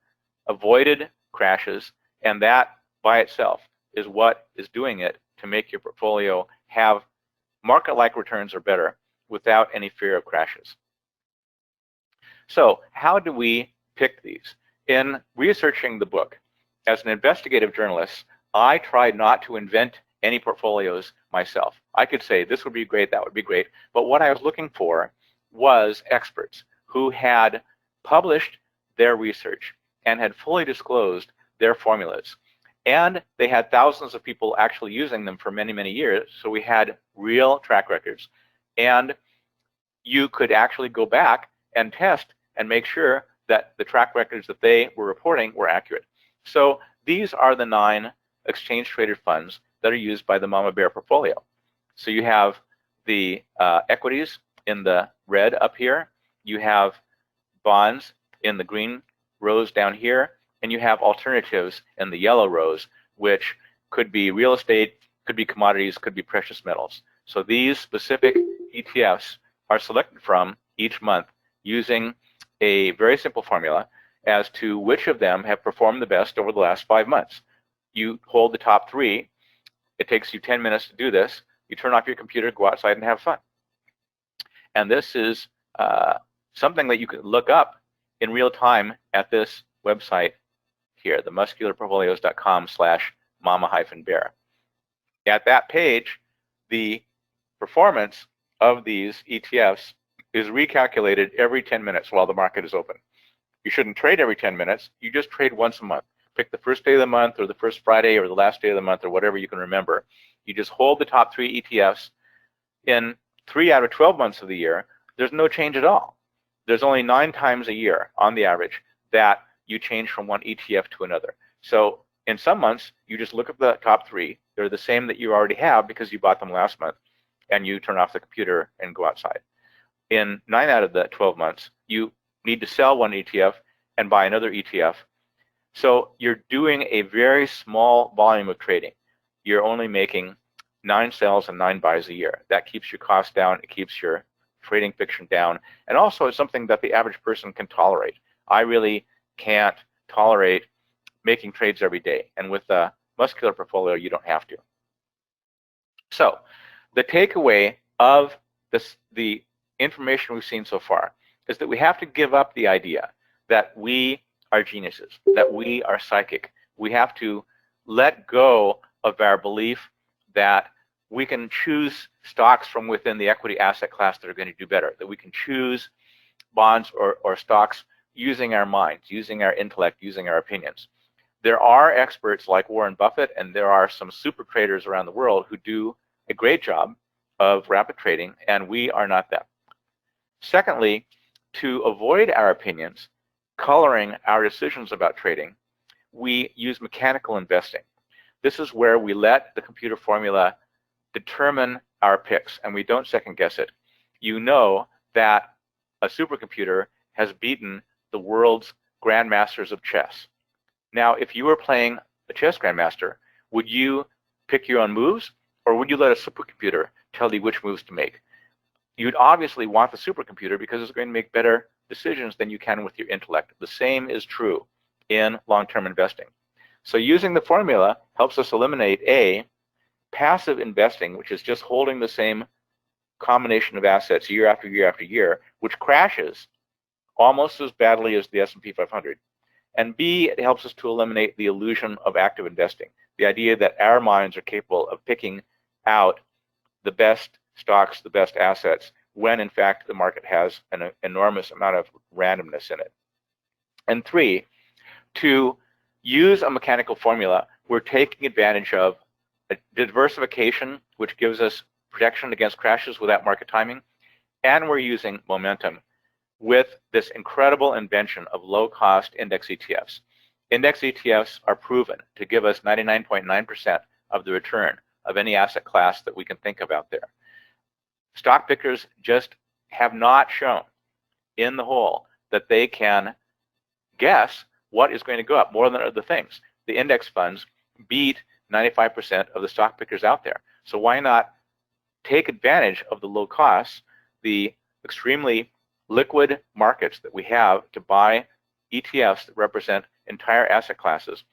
avoided crashes, and that by itself is what is doing it to make your portfolio have market-like returns or better without any fear of crashes. So how do we pick these? In researching the book, as an investigative journalist, I tried not to invent any portfolios myself. I could say this would be great, that would be great, but what I was looking for was experts who had published their research and had fully disclosed their formulas. And they had thousands of people actually using them for many, many years, so we had real track records. And you could actually go back and test and make sure that the track records that they were reporting were accurate. So these are the 9 exchange-traded funds that are used by the Mama Bear portfolio. So you have the equities in the red up here, you have bonds in the green rows down here, and you have alternatives in the yellow rows, which could be real estate, could be commodities, could be precious metals. So these specific ETFs are selected from each month using a very simple formula as to which of them have performed the best over the last 5 months. You hold the top 3. It takes you 10 minutes to do this. You turn off your computer, go outside, and have fun. And this is something that you can look up in real time at this website here, the muscularportfolios.com/mama-bear. At that page, the performance of these ETFs is recalculated every 10 minutes while the market is open. You shouldn't trade every 10 minutes. You just trade once a month. Pick the first day of the month or the first Friday or the last day of the month or whatever you can remember. You just hold the top 3 ETFs. In 3 out of 12 months of the year, there's no change at all. There's only 9 times a year on the average that you change from one ETF to another. So in some months, you just look at the top 3. They're the same that you already have because you bought them last month, and you turn off the computer and go outside. In 9 out of the 12 months, you need to sell one ETF and buy another ETF. So you're doing a very small volume of trading. You're only making 9 sells and 9 buys a year. That keeps your costs down. It keeps your trading friction down. And also it's something that the average person can tolerate. I really can't tolerate making trades every day. And with a muscular portfolio, you don't have to. So the takeaway of the information we've seen so far is that we have to give up the idea that we are geniuses, that we are psychic. We have to let go of our belief that we can choose stocks from within the equity asset class that are going to do better, that we can choose bonds or stocks using our minds, using our intellect, using our opinions. There are experts like Warren Buffett, and there are some super traders around the world who do a great job of rapid trading, and we are not them. Secondly, to avoid our opinions coloring our decisions about trading, we use mechanical investing. This is where we let the computer formula determine our picks, and we don't second guess it. You know that a supercomputer has beaten the world's grandmasters of chess. Now, if you were playing a chess grandmaster, would you pick your own moves, or would you let a supercomputer tell you which moves to make? You'd obviously want the supercomputer because it's going to make better decisions than you can with your intellect. The same is true in long-term investing. So using the formula helps us eliminate A, passive investing, which is just holding the same combination of assets year after year after year, which crashes almost as badly as the S&P 500. And B, it helps us to eliminate the illusion of active investing, the idea that our minds are capable of picking out the best stocks, the best assets, when in fact the market has an enormous amount of randomness in it. And 3, to use a mechanical formula, we're taking advantage of a diversification, which gives us protection against crashes without market timing, and we're using momentum with this incredible invention of low-cost index ETFs. Index ETFs are proven to give us 99.9% of the return of any asset class that we can think of out there. Stock pickers just have not shown in the whole that they can guess what is going to go up more than other things. The index funds beat 95% of the stock pickers out there. So why not take advantage of the low costs, the extremely liquid markets that we have to buy ETFs that represent entire asset classes,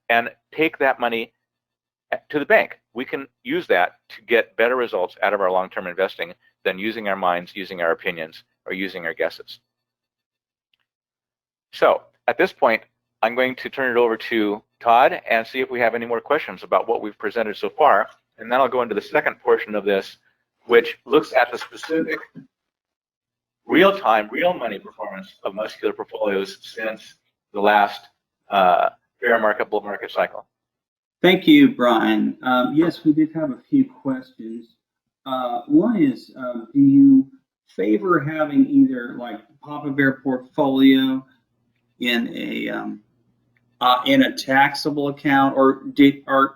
and take that money to the bank? We can use that to get better results out of our long-term investing than using our minds, using our opinions, or using our guesses. So at this point, I'm going to turn it over to Todd and see if we have any more questions about what we've presented so far. And then I'll go into the second portion of this, which looks at the specific real-time, real money performance of Muscular portfolios since the last bear market, bull market cycle. Thank you, Brian. Yes, we did have a few questions. One is, do you favor having either like Papa Bear portfolio in a taxable account, or are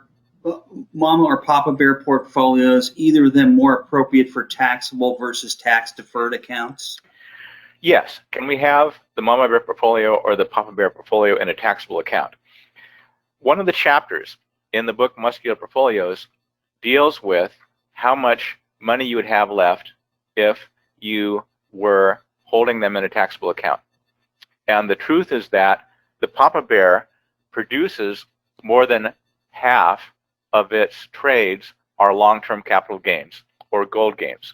Mama or Papa Bear portfolios, either of them, more appropriate for taxable versus tax deferred accounts? Yes. Can we have the Mama Bear portfolio or the Papa Bear portfolio in a taxable account? One of the chapters in the book Muscular Portfolios deals with how much money you would have left if you were holding them in a taxable account. And the truth is that the Papa Bear produces more than half of its trades are long-term capital gains or gold gains.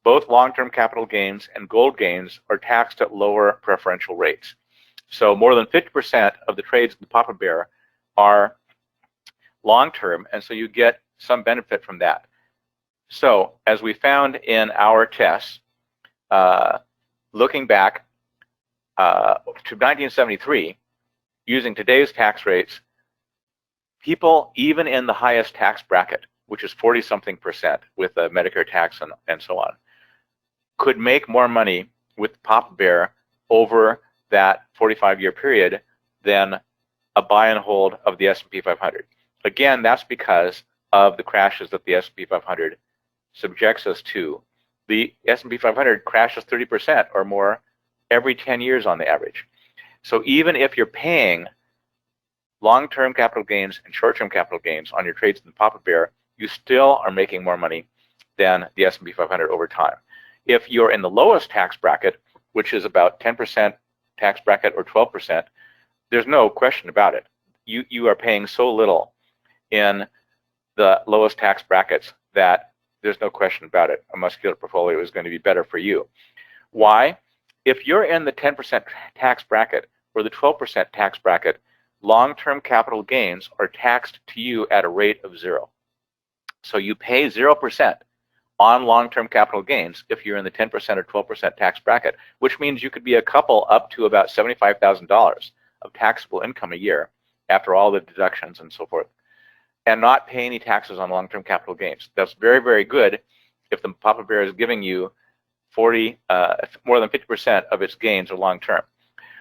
Both long-term capital gains and gold gains are taxed at lower preferential rates. So more than 50% of the trades in the Papa Bear are long-term, and so you get some benefit from that. So as we found in our tests, looking back to 1973, using today's tax rates, people even in the highest tax bracket, which is 40-something% with the Medicare tax and so on, could make more money with Papa Bear over that 45-year period than a buy and hold of the S&P 500. Again, that's because of the crashes that the S&P 500 subjects us to. The S&P 500 crashes 30% or more every 10 years on the average. So even if you're paying long-term capital gains and short-term capital gains on your trades in the Papa Bear, you still are making more money than the S&P 500 over time. If you're in the lowest tax bracket, which is about 10% tax bracket or 12%, there's no question about it. You are paying so little in the lowest tax brackets that there's no question about it. A Muscular portfolio is going to be better for you. Why? If you're in the 10% tax bracket or the 12% tax bracket, long-term capital gains are taxed to you at a rate of 0. So you pay 0% on long-term capital gains if you're in the 10% or 12% tax bracket, which means you could be a couple up to about $75,000 of taxable income a year after all the deductions and so forth, and not pay any taxes on long-term capital gains. That's very, very good if the Papa Bear is giving you more than 50% of its gains are long-term.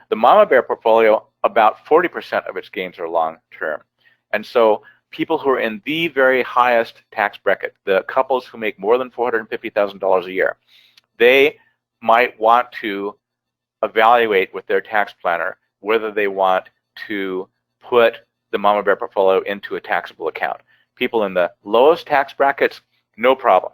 The Mama Bear portfolio, about 40% of its gains are long-term. And so people who are in the very highest tax bracket, the couples who make more than $450,000 a year, they might want to evaluate with their tax planner whether they want to put the Mama Bear portfolio into a taxable account. People in the lowest tax brackets, no problem.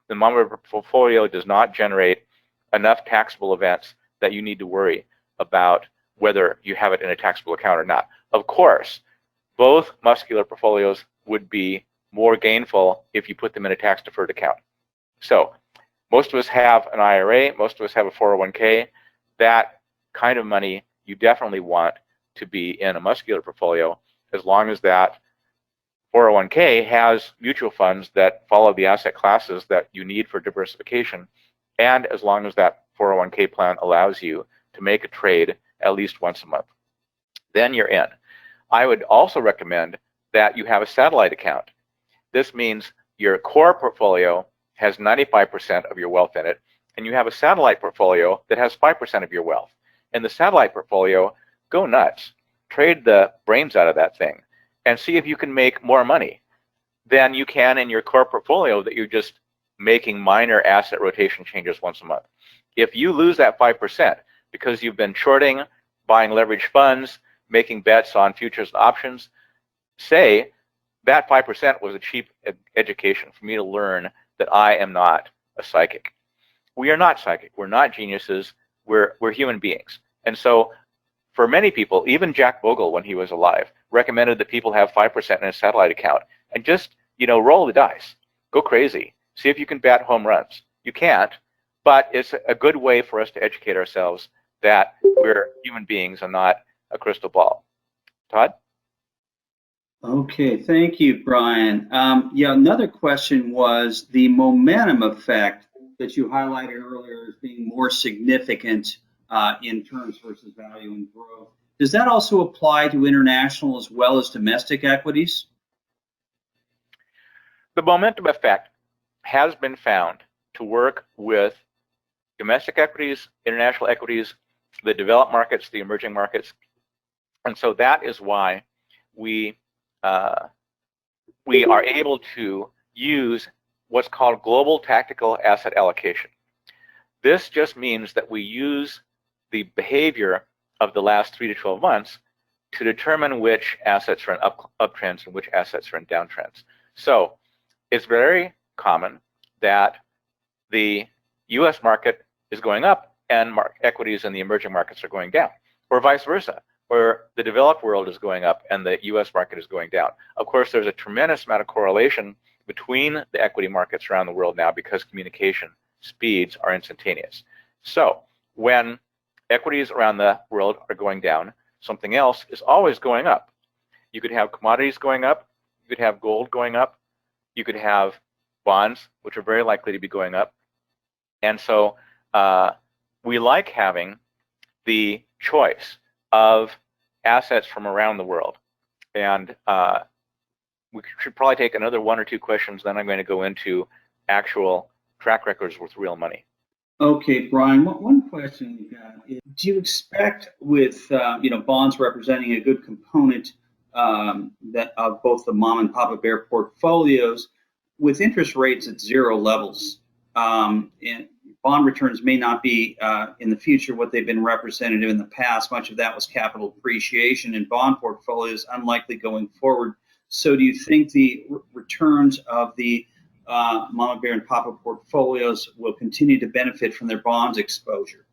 The mama bear portfolio does not generate enough taxable events that you need to worry about whether you have it in a taxable account or not. Of course, both muscular portfolios would be more gainful if you put them in a tax-deferred account. So most of us have an IRA, most of us have a 401k. That kind of money you definitely want to be in a muscular portfolio, as long as that 401k has mutual funds that follow the asset classes that you need for diversification, and as long as that 401k plan allows you to make a trade at least once a month. Then you're in. I would also recommend that you have a satellite account. This means your core portfolio has 95% of your wealth in it, and you have a satellite portfolio that has 5% of your wealth. In the satellite portfolio, go nuts. Trade the brains out of that thing and see if you can make more money than you can in your core portfolio that you're just making minor asset rotation changes once a month. If you lose that 5% because you've been shorting, buying leveraged funds, making bets on futures and options, say that 5% was a cheap education for me to learn that I am not a psychic. We are not psychic. We're not geniuses. We're human beings. And so for many people, even Jack Bogle, when he was alive, recommended that people have 5% in a satellite account and just, roll the dice. Go crazy. See if you can bat home runs. You can't, but it's a good way for us to educate ourselves that we're human beings and not a crystal ball. Todd? Okay, thank you, Brian. Another question was the momentum effect that you highlighted earlier as being more significant in terms versus value and growth. Does that also apply to international as well as domestic equities? The momentum effect has been found to work with domestic equities, international equities, the developed markets, the emerging markets. And so that is why we are able to use what's called global tactical asset allocation. This just means that we use the behavior of the last 3 to 12 months to determine which assets are in uptrends and which assets are in downtrends. So it's very common that the US market is going up and equities in the emerging markets are going down, or vice versa, where the developed world is going up and the US market is going down. Of course, there's a tremendous amount of correlation between the equity markets around the world now because communication speeds are instantaneous. So when equities around the world are going down, something else is always going up. You could have commodities going up, you could have gold going up, you could have bonds, which are very likely to be going up. And so we like having the choice of assets from around the world. And we should probably take another 1 or 2 questions, then I'm going to go into actual track records with real money. Okay, Brian, one question we got is, do you expect with bonds representing a good component that of both the mom and papa bear portfolios, with interest rates at zero levels, and bond returns may not be in the future what they've been representative in the past. Much of that was capital appreciation in bond portfolios, unlikely going forward. So do you think the returns of the mama bear and papa portfolios will continue to benefit from their bonds exposure?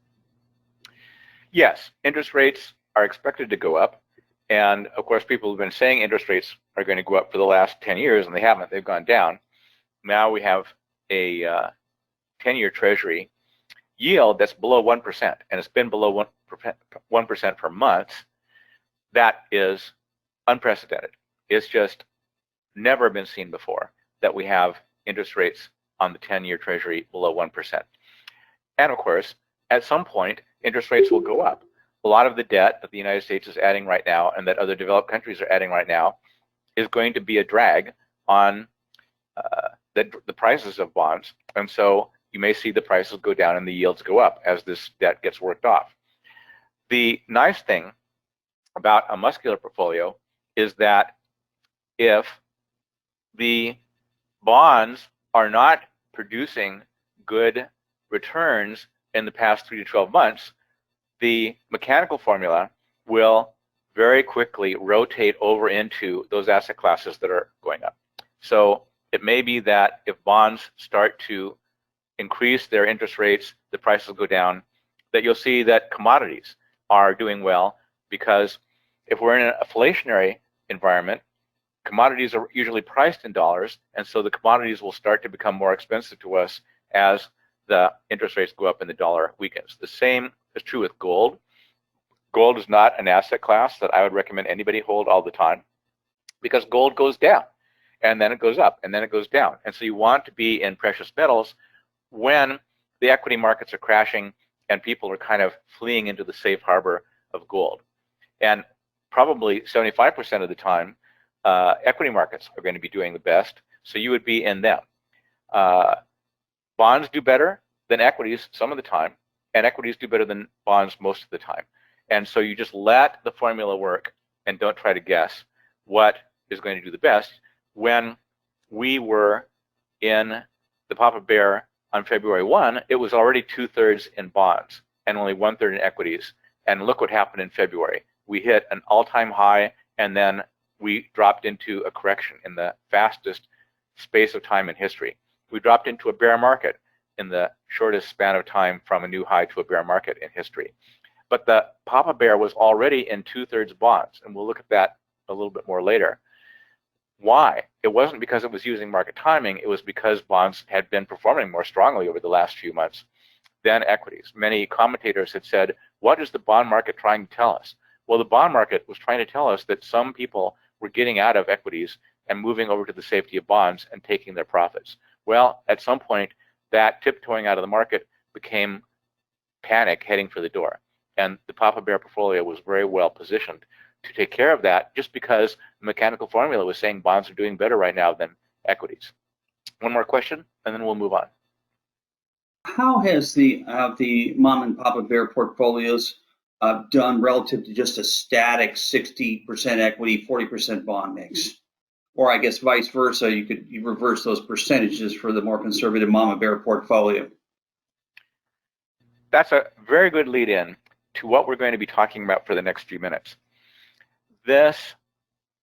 Yes, interest rates are expected to go up. And of course, people have been saying interest rates are going to go up for the last 10 years, and they haven't. They've gone down. Now we have a 10-year Treasury yield that's below 1%, and it's been below 1% for months. That is unprecedented. It's just never been seen before that we have interest rates on the 10-year Treasury below 1%. And of course, at some point, interest rates will go up. A lot of the debt that the United States is adding right now and that other developed countries are adding right now is going to be a drag on the prices of bonds. And so you may see the prices go down and the yields go up as this debt gets worked off. The nice thing about a muscular portfolio is that if the bonds are not producing good returns in the past 3 to 12 months, the mechanical formula will very quickly rotate over into those asset classes that are going up. So it may be that if bonds start to increase their interest rates, the prices will go down, that you'll see that commodities are doing well, because if we're in an inflationary environment, commodities are usually priced in dollars, and so the commodities will start to become more expensive to us as the interest rates go up and the dollar weakens. The same is true with gold. Gold is not an asset class that I would recommend anybody hold all the time, because gold goes down and then it goes up and then it goes down. And so you want to be in precious metals when the equity markets are crashing and people are kind of fleeing into the safe harbor of gold. And probably 75% of the time, equity markets are going to be doing the best, so you would be in them. Bonds do better than equities some of the time, and equities do better than bonds most of the time. And so you just let the formula work and don't try to guess what is going to do the best. When we were in the Papa Bear on February 1, it was already 2/3 in bonds and only 1/3 in equities. And look what happened in February. We hit an all-time high, and then we dropped into a correction in the fastest space of time in history. We dropped into a bear market in the shortest span of time from a new high to a bear market in history. But the Papa Bear was already in 2/3 bonds, and we'll look at that a little bit more later. Why? It wasn't because it was using market timing, it was because bonds had been performing more strongly over the last few months than equities. Many commentators had said, what is the bond market trying to tell us? Well, the bond market was trying to tell us that some people were getting out of equities and moving over to the safety of bonds and taking their profits. Well, at some point, that tiptoeing out of the market became panic heading for the door. And the Papa Bear portfolio was very well positioned to take care of that, just because the mechanical formula was saying bonds are doing better right now than equities. One more question, and then we'll move on. How has the Mom and Papa Bear portfolios done relative to just a static 60% equity, 40% bond mix? Or I guess vice versa, you reverse those percentages for the more conservative Mama Bear portfolio. That's a very good lead in to what we're going to be talking about for the next few minutes. This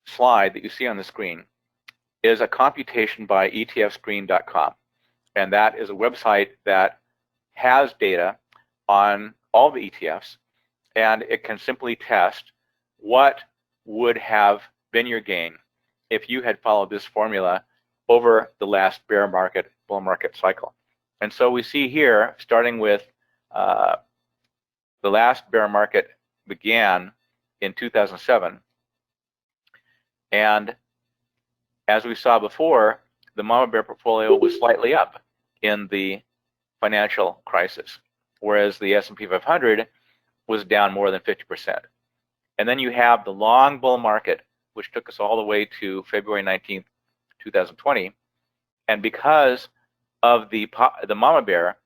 slide that you see on the screen is a computation by etfscreen.com, and that is a website that has data on all the ETFs, and it can simply test what would have been your gain if you had followed this formula over the last bear market, bull market cycle. And so we see here, starting with the last bear market began in 2007. And as we saw before, the Mama Bear portfolio was slightly up in the financial crisis, whereas the S&P 500 was down more than 50%. And then you have the long bull market, which took us all the way to February 19th, 2020. And because of the Mama Bear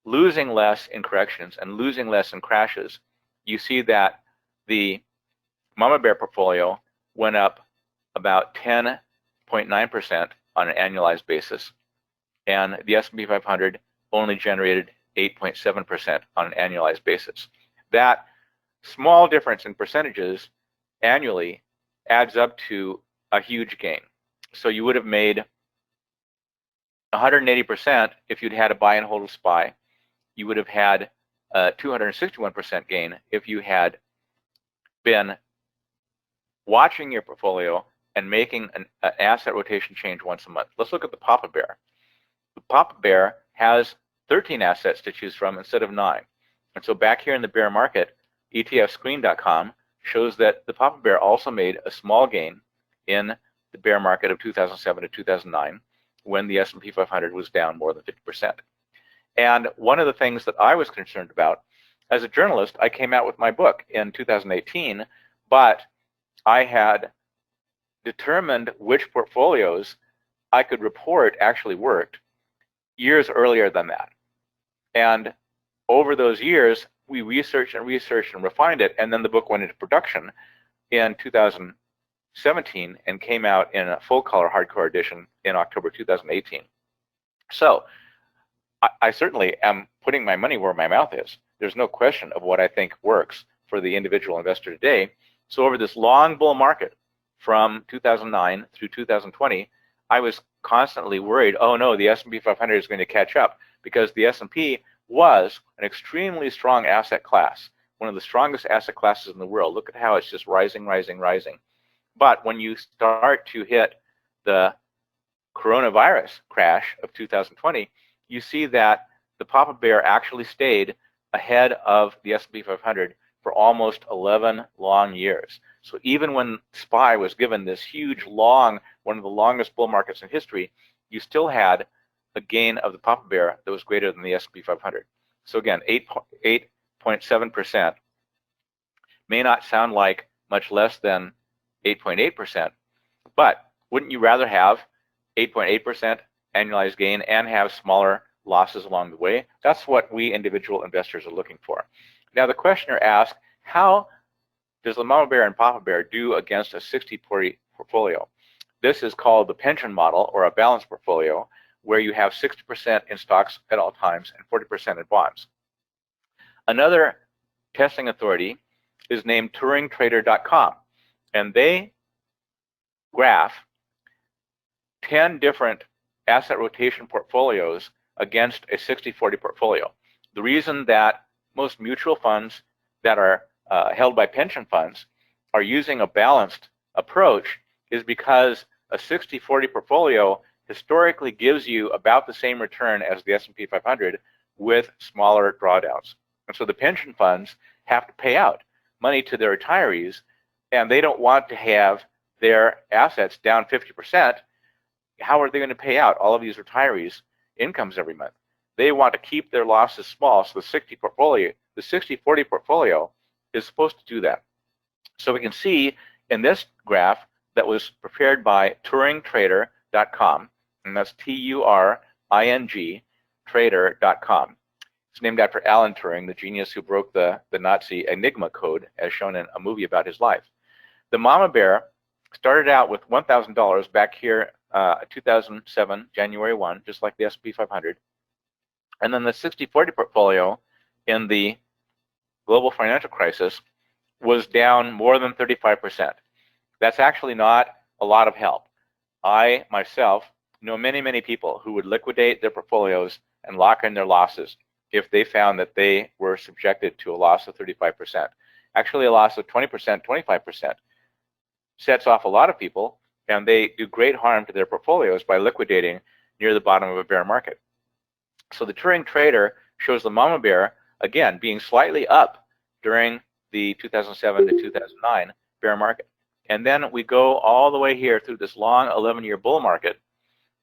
losing less in corrections and losing less in crashes, you see that the Mama Bear portfolio went up about 10.9% on an annualized basis, and the S&P 500 only generated 8.7% on an annualized basis. That small difference in percentages annually adds up to a huge gain. So you would have made 180% if you'd had a buy and hold of SPY. You would have had a 261% gain if you had been watching your portfolio and making an asset rotation change once a month. Let's look at the Papa Bear. The Papa Bear has 13 assets to choose from instead of 9. And so back here in the bear market, etfscreen.com shows that the Papa Bear also made a small gain in the bear market of 2007 to 2009 when the S&P 500 was down more than 50%. And one of the things that I was concerned about, as a journalist, I came out with my book in 2018, but I had determined which portfolios I could report actually worked years earlier than that. And over those years, we researched and refined it, and then the book went into production in 2017 and came out in a full-color hardcover edition in October 2018. So I certainly am putting my money where my mouth is. There's no question of what I think works for the individual investor today. So over this long bull market from 2009 through 2020, I was constantly worried, oh no, the S&P 500 is going to catch up, because the S&P was an extremely strong asset class, one of the strongest asset classes in the world. Look at how it's just rising, rising, rising. But when you start to hit the coronavirus crash of 2020, you see that the Papa Bear actually stayed ahead of the S&P 500 for almost 11 long years. So even when SPY was given this huge, long, one of the longest bull markets in history, you still had a gain of the Papa Bear that was greater than the S&P 500. So again, 8.7% may not sound like much less than 8.8%, but wouldn't you rather have 8.8% annualized gain and have smaller losses along the way? That's what we individual investors are looking for. Now the questioner asks, how does the Mama Bear and Papa Bear do against a 60-40 portfolio? This is called the pension model, or a balanced portfolio, where you have 60% in stocks at all times and 40% in bonds. Another testing authority is named TuringTrader.com, and they graph 10 different asset rotation portfolios against a 60-40 portfolio. The reason that most mutual funds that are held by pension funds are using a balanced approach is because a 60-40 portfolio historically gives you about the same return as the S&P 500 with smaller drawdowns. And so the pension funds have to pay out money to their retirees, and they don't want to have their assets down 50%. How are they going to pay out all of these retirees' incomes every month? They want to keep their losses small, so the 60-40 portfolio is supposed to do that. So we can see in this graph that was prepared by TuringTrader.com, and that's Turing Trader.com. It's named after Alan Turing, the genius who broke the Nazi Enigma code, as shown in a movie about his life. The Mama Bear started out with $1,000 back here 2007, January 1, just like the S&P 500. And then the 60-40 portfolio in the global financial crisis was down more than 35%. That's actually not a lot of help. I, myself, know many, many people who would liquidate their portfolios and lock in their losses if they found that they were subjected to a loss of 35%. Actually, a loss of 20%, 25% sets off a lot of people, and they do great harm to their portfolios by liquidating near the bottom of a bear market. So the Turing Trader shows the Mama Bear, again, being slightly up during the 2007 to 2009 bear market. And then we go all the way here through this long 11-year bull market,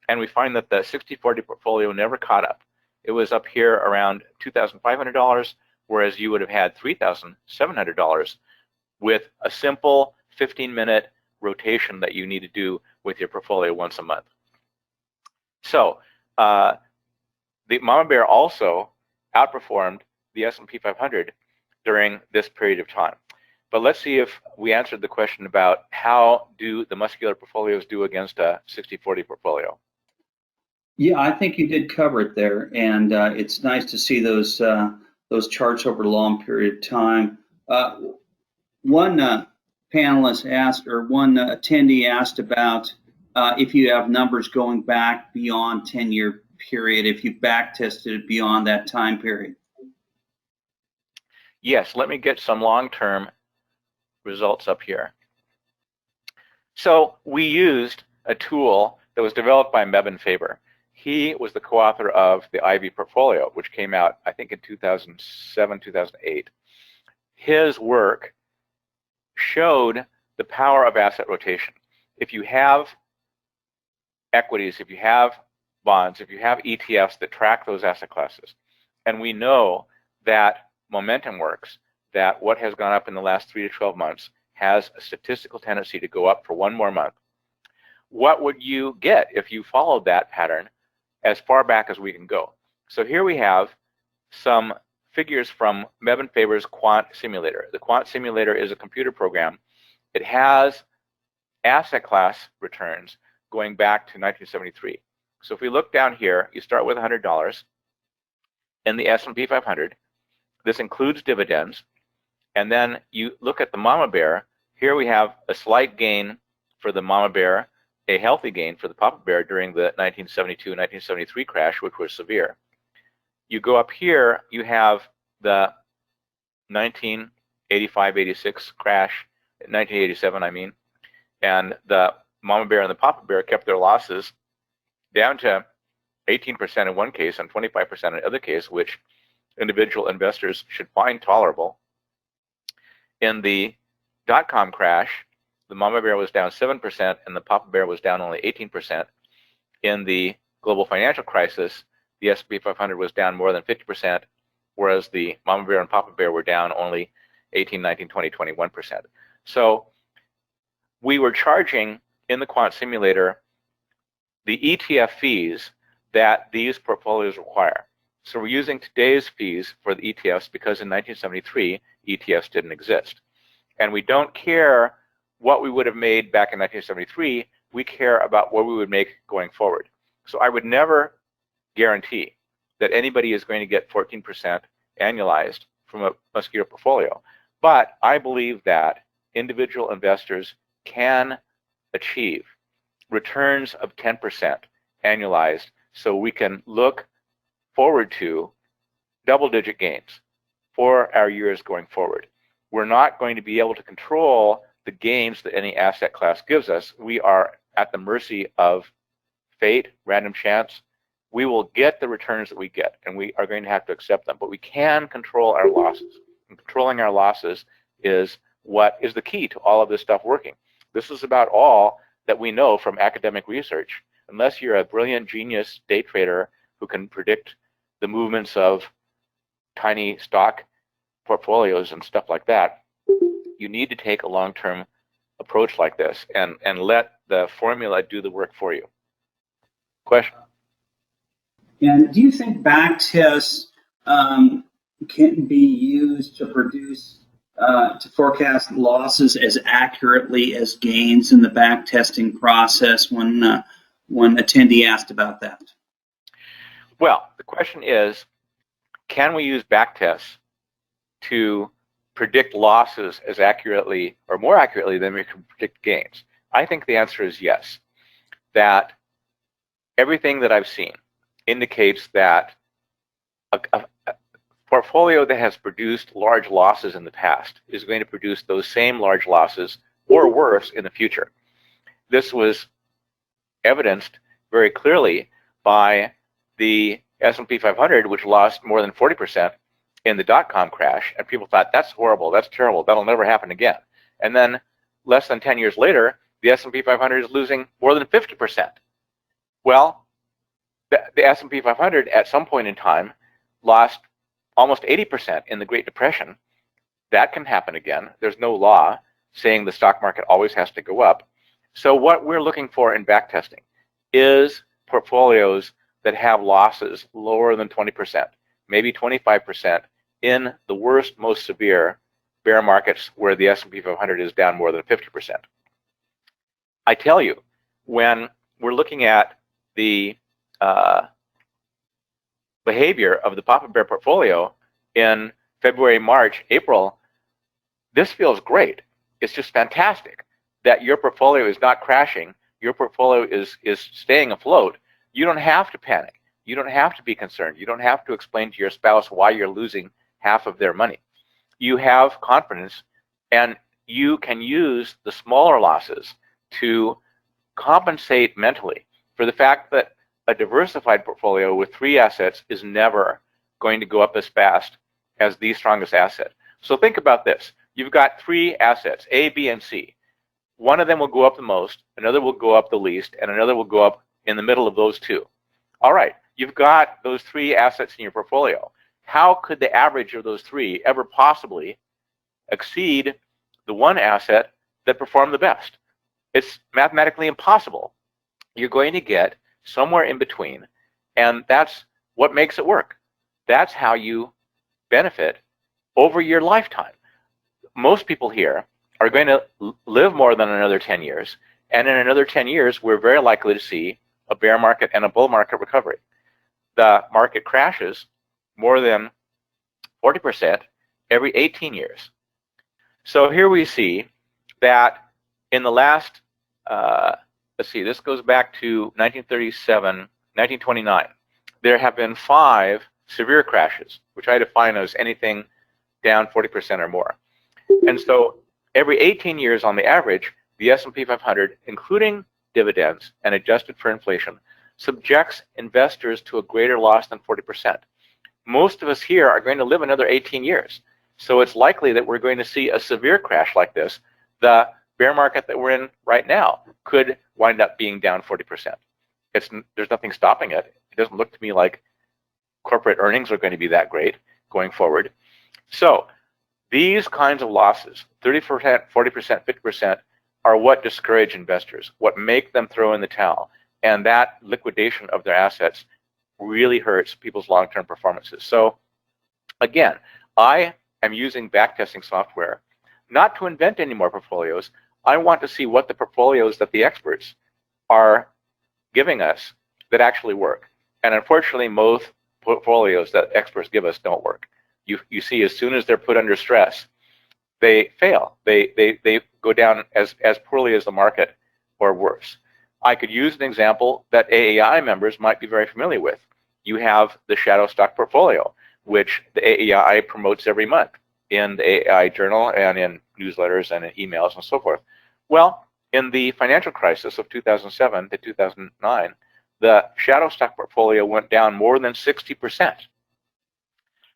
and we find that the 60-40 portfolio never caught up. It was up here around $2,500, whereas you would have had $3,700 with a simple 15-minute rotation that you need to do with your portfolio once a month. So the Mama Bear also outperformed the S&P 500 during this period of time. But let's see if we answered the question about how do the muscular portfolios do against a 60-40 portfolio. Yeah, I think you did cover it there, and it's nice to see those charts over a long period of time. One panelist asked, or one attendee asked about if you have numbers going back beyond 10-year period, if you back tested it beyond that time period. Yes, let me get some long-term results up here. So we used a tool that was developed by Mebane Faber. He was the co-author of the Ivy Portfolio, which came out, I think, in 2007, 2008. His work showed the power of asset rotation. If you have equities, if you have bonds, if you have ETFs that track those asset classes, and we know that momentum works, that what has gone up in the last 3 to 12 months has a statistical tendency to go up for one more month, what would you get if you followed that pattern as far back as we can go? So here we have some figures from Mebane Faber's Quant Simulator. The Quant Simulator is a computer program. It has asset class returns going back to 1973. So if we look down here, you start with $100 in the S&P 500. This includes dividends. And then you look at the Mama Bear. Here we have a slight gain for the Mama Bear a healthy gain for the Papa Bear during the 1972-1973 crash, which was severe. You go up here, you have the 1985-86 crash, 1987 I mean, and the Mama Bear and the Papa Bear kept their losses down to 18% in one case and 25% in the other case, which individual investors should find tolerable. In the dot-com crash, the Mama Bear was down 7% and the Papa Bear was down only 18%. In the global financial crisis, the S&P 500 was down more than 50%, whereas the Mama Bear and Papa Bear were down only 18, 19, 20, 21%. So we were charging in the quant simulator the ETF fees that these portfolios require. So we're using today's fees for the ETFs because in 1973, ETFs didn't exist. And we don't care what we would have made back in 1973, we care about what we would make going forward. So I would never guarantee that anybody is going to get 14% annualized from a Muscular portfolio. But I believe that individual investors can achieve returns of 10% annualized, so we can look forward to double-digit gains for our years going forward. We're not going to be able to control the gains that any asset class gives us. We are at the mercy of fate, random chance. We will get the returns that we get, and we are going to have to accept them. But we can control our losses. And controlling our losses is what is the key to all of this stuff working. This is about all that we know from academic research. Unless you're a brilliant genius day trader who can predict the movements of tiny stock portfolios and stuff like that, you need to take a long-term approach like this and let the formula do the work for you. Question? And do you think back tests can be used to to forecast losses as accurately as gains in the back testing process when attendee asked about that? Well, the question is, can we use back tests to predict losses as accurately or more accurately than we can predict gains? I think the answer is yes. That everything that I've seen indicates that a portfolio that has produced large losses in the past is going to produce those same large losses or worse in the future. This was evidenced very clearly by the S&P 500, which lost more than 40% in the dot-com crash, and people thought, that's horrible, that's terrible, that'll never happen again. And then less than 10 years later, the S&P 500 is losing more than 50%. Well, the S&P 500 at some point in time lost almost 80% in the Great Depression. That can happen again. There's no law saying the stock market always has to go up. So what we're looking for in backtesting is portfolios that have losses lower than 20%, maybe 25% in the worst, most severe bear markets where the S&P 500 is down more than 50%. I tell you, when we're looking at the behavior of the Papa Bear portfolio in February, March, April, this feels great. It's just fantastic that your portfolio is not crashing. Your portfolio is staying afloat. You don't have to panic. You don't have to be concerned. You don't have to explain to your spouse why you're losing half of their money. You have confidence, and you can use the smaller losses to compensate mentally for the fact that a diversified portfolio with 3 assets is never going to go up as fast as the strongest asset. So think about this. You've got 3 assets, A, B, and C. One of them will go up the most, another will go up the least, and another will go up in the middle of those 2. All right, you've got those 3 assets in your portfolio. How could the average of those 3 ever possibly exceed the one asset that performed the best? It's mathematically impossible. You're going to get somewhere in between, and that's what makes it work. That's how you benefit over your lifetime. Most people here are going to live more than another 10 years, and in another 10 years, we're very likely to see a bear market and a bull market recovery. The market crashes more than 40% every 18 years. So here we see that in the last let's see, this goes back to 1937, 1929. There have been 5 severe crashes, which I define as anything down 40% or more. And so every 18 years on the average, the S&P 500, including dividends and adjusted for inflation, subjects investors to a greater loss than 40%. Most of us here are going to live another 18 years. So it's likely that we're going to see a severe crash like this. The bear market that we're in right now could wind up being down 40%. There's nothing stopping it. It doesn't look to me like corporate earnings are going to be that great going forward. So these kinds of losses, 30%, 40%, 50%, are what discourage investors, what make them throw in the towel. And that liquidation of their assets really hurts people's long-term performances. So again, I am using backtesting software not to invent any more portfolios. I want to see what the portfolios that the experts are giving us that actually work. And unfortunately, most portfolios that experts give us don't work. You see, as soon as they're put under stress, they fail. They go down as poorly as the market or worse. I could use an example that AAII members might be very familiar with. You have the shadow stock portfolio, which the AAII promotes every month in the AAII journal and in newsletters and in emails and so forth. Well, in the financial crisis of 2007 to 2009, the shadow stock portfolio went down more than 60%.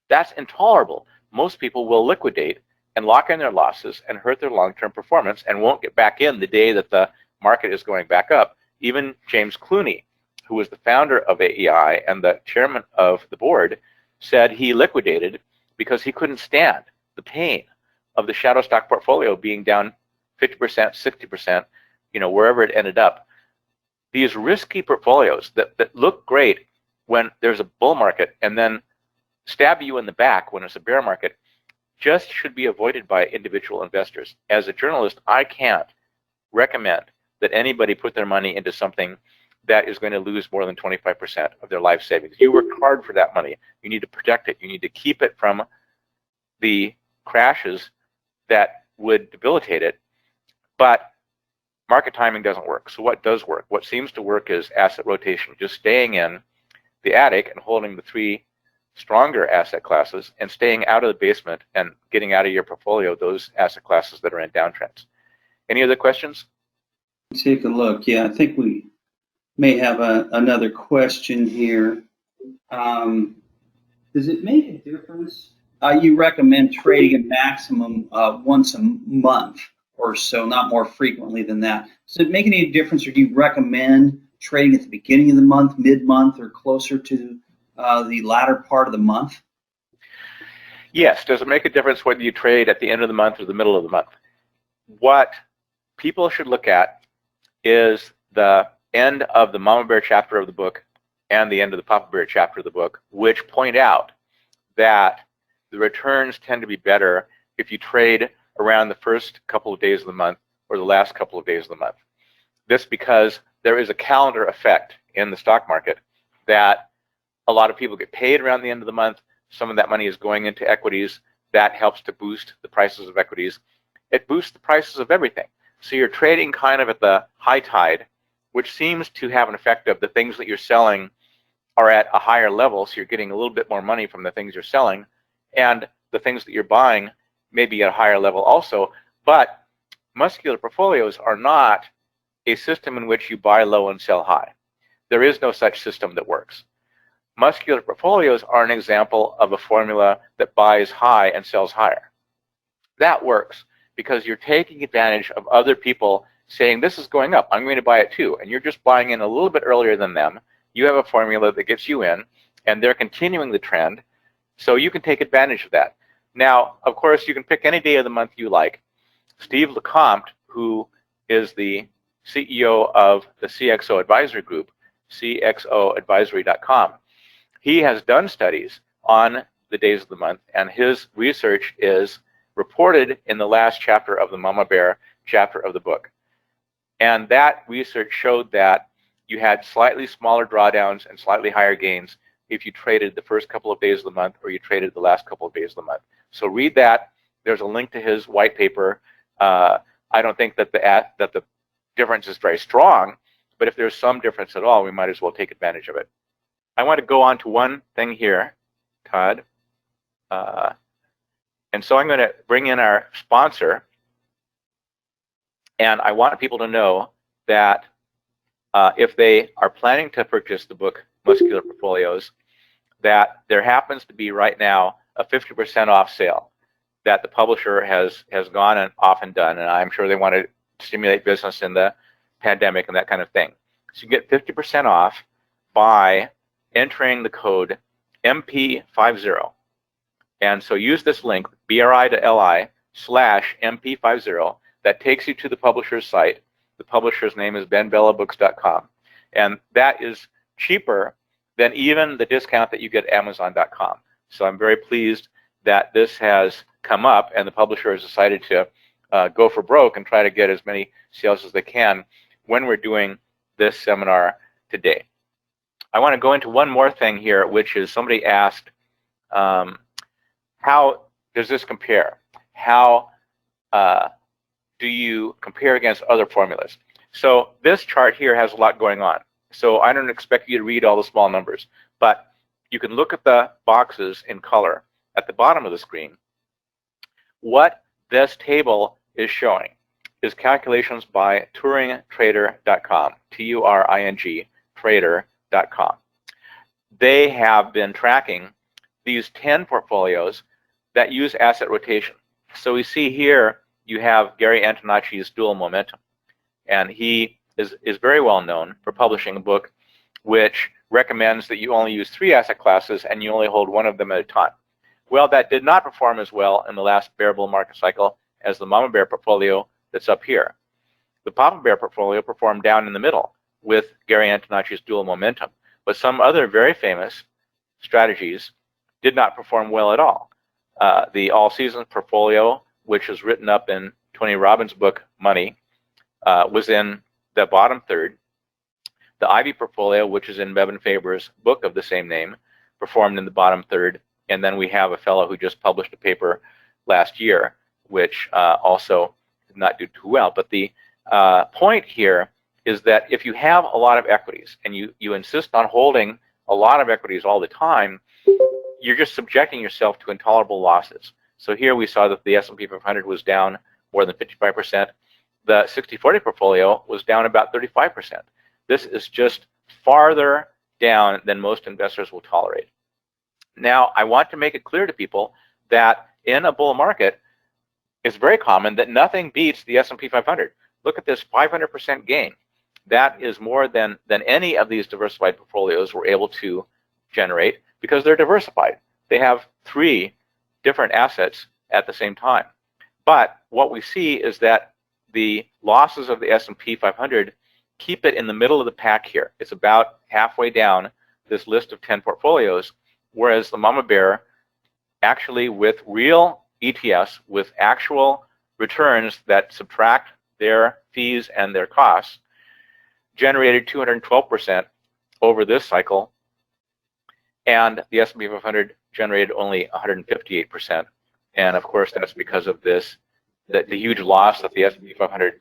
That's intolerable. Most people will liquidate and lock in their losses and hurt their long-term performance and won't get back in the day that the market is going back up. Even James Clooney, who was the founder of AAII and the chairman of the board, said he liquidated because he couldn't stand the pain of the shadow stock portfolio being down 50%, 60%, wherever it ended up. These risky portfolios that look great when there's a bull market and then stab you in the back when it's a bear market just should be avoided by individual investors. As a journalist, I can't recommend that anybody put their money into something that is going to lose more than 25% of their life savings. You worked hard for that money. You need to protect it. You need to keep it from the crashes that would debilitate it. But market timing doesn't work. So what does work? What seems to work is asset rotation, just staying in the attic and holding the 3 stronger asset classes and staying out of the basement and getting out of your portfolio those asset classes that are in downtrends. Any other questions? Take a look. Yeah, I think we may have another question here. Does it make a difference? You recommend trading a maximum once a month or so, not more frequently than that. Does it make any difference, or do you recommend trading at the beginning of the month, mid-month, or closer to the latter part of the month? Yes. Does it make a difference whether you trade at the end of the month or the middle of the month? What people should look at is the end of the Mama Bear chapter of the book and the end of the Papa Bear chapter of the book, which point out that the returns tend to be better if you trade around the first couple of days of the month or the last couple of days of the month. This because there is a calendar effect in the stock market that a lot of people get paid around the end of the month. Some of that money is going into equities. That helps to boost the prices of equities. It boosts the prices of everything. So you're trading kind of at the high tide, which seems to have an effect of the things that you're selling are at a higher level, so you're getting a little bit more money from the things you're selling, and the things that you're buying may be at a higher level also. But muscular portfolios are not a system in which you buy low and sell high. There is no such system that works. Muscular portfolios are an example of a formula that buys high and sells higher. That works because you're taking advantage of other people saying, this is going up, I'm going to buy it too. And you're just buying in a little bit earlier than them. You have a formula that gets you in, and they're continuing the trend. So you can take advantage of that. Now, of course, you can pick any day of the month you like. Steve Lecomte, who is the CEO of the CXO Advisory Group, cxoadvisory.com, he has done studies on the days of the month, and his research is reported in the last chapter of the Mama Bear chapter of the book. And that research showed that you had slightly smaller drawdowns and slightly higher gains if you traded the first couple of days of the month or you traded the last couple of days of the month. So read that. There's a link to his white paper. I don't think that the difference is very strong, but if there's some difference at all, we might as well take advantage of it. I want to go on to one thing here, Todd. And so I'm going to bring in our sponsor, and I want people to know that if they are planning to purchase the book Muscular Portfolios, that there happens to be right now a 50% off sale that the publisher has gone and off and done, and I'm sure they want to stimulate business in the pandemic and that kind of thing. So you get 50% off by entering the code MP50. And so use this link, BRI/MP50. That takes you to the publisher's site. The publisher's name is benbellabooks.com. And that is cheaper than even the discount that you get at Amazon.com. So I'm very pleased that this has come up and the publisher has decided to go for broke and try to get as many sales as they can when we're doing this seminar today. I want to go into one more thing here, which is somebody asked, how does this compare? How do you compare against other formulas? So this chart here has a lot going on. So I don't expect you to read all the small numbers, but you can look at the boxes in color at the bottom of the screen. What this table is showing is calculations by TuringTrader.com, T-U-R-I-N-G, trader.com. They have been tracking these 10 portfolios that use asset rotation. So we see here you have Gary Antonacci's Dual Momentum, and he is very well known for publishing a book which recommends that you only use 3 asset classes and you only hold one of them at a time. Well, that did not perform as well in the last bear bull market cycle as the Mama Bear portfolio that's up here. The Papa Bear portfolio performed down in the middle with Gary Antonacci's Dual Momentum, but some other very famous strategies did not perform well at all. The All Seasons portfolio, which is written up in Tony Robbins' book Money, was in the bottom third. The Ivy portfolio, which is in Bevan Faber's book of the same name, performed in the bottom third. And then we have a fellow who just published a paper last year, which also did not do too well. But the point here is that if you have a lot of equities and you insist on holding a lot of equities all the time, you're just subjecting yourself to intolerable losses. So here we saw that the S&P 500 was down more than 55%. The 60/40 portfolio was down about 35%. This is just farther down than most investors will tolerate. Now, I want to make it clear to people that in a bull market, it's very common that nothing beats the S&P 500. Look at this 500% gain. That is more than any of these diversified portfolios were able to generate because they're diversified. They have 3 different assets at the same time. But what we see is that the losses of the S&P 500 keep it in the middle of the pack here. It's about halfway down this list of 10 portfolios, whereas the Mama Bear, actually with real ETFs, with actual returns that subtract their fees and their costs, generated 212% over this cycle, and the S&P 500 generated only 158%. And of course, that's because of this, the huge loss that the S&P 500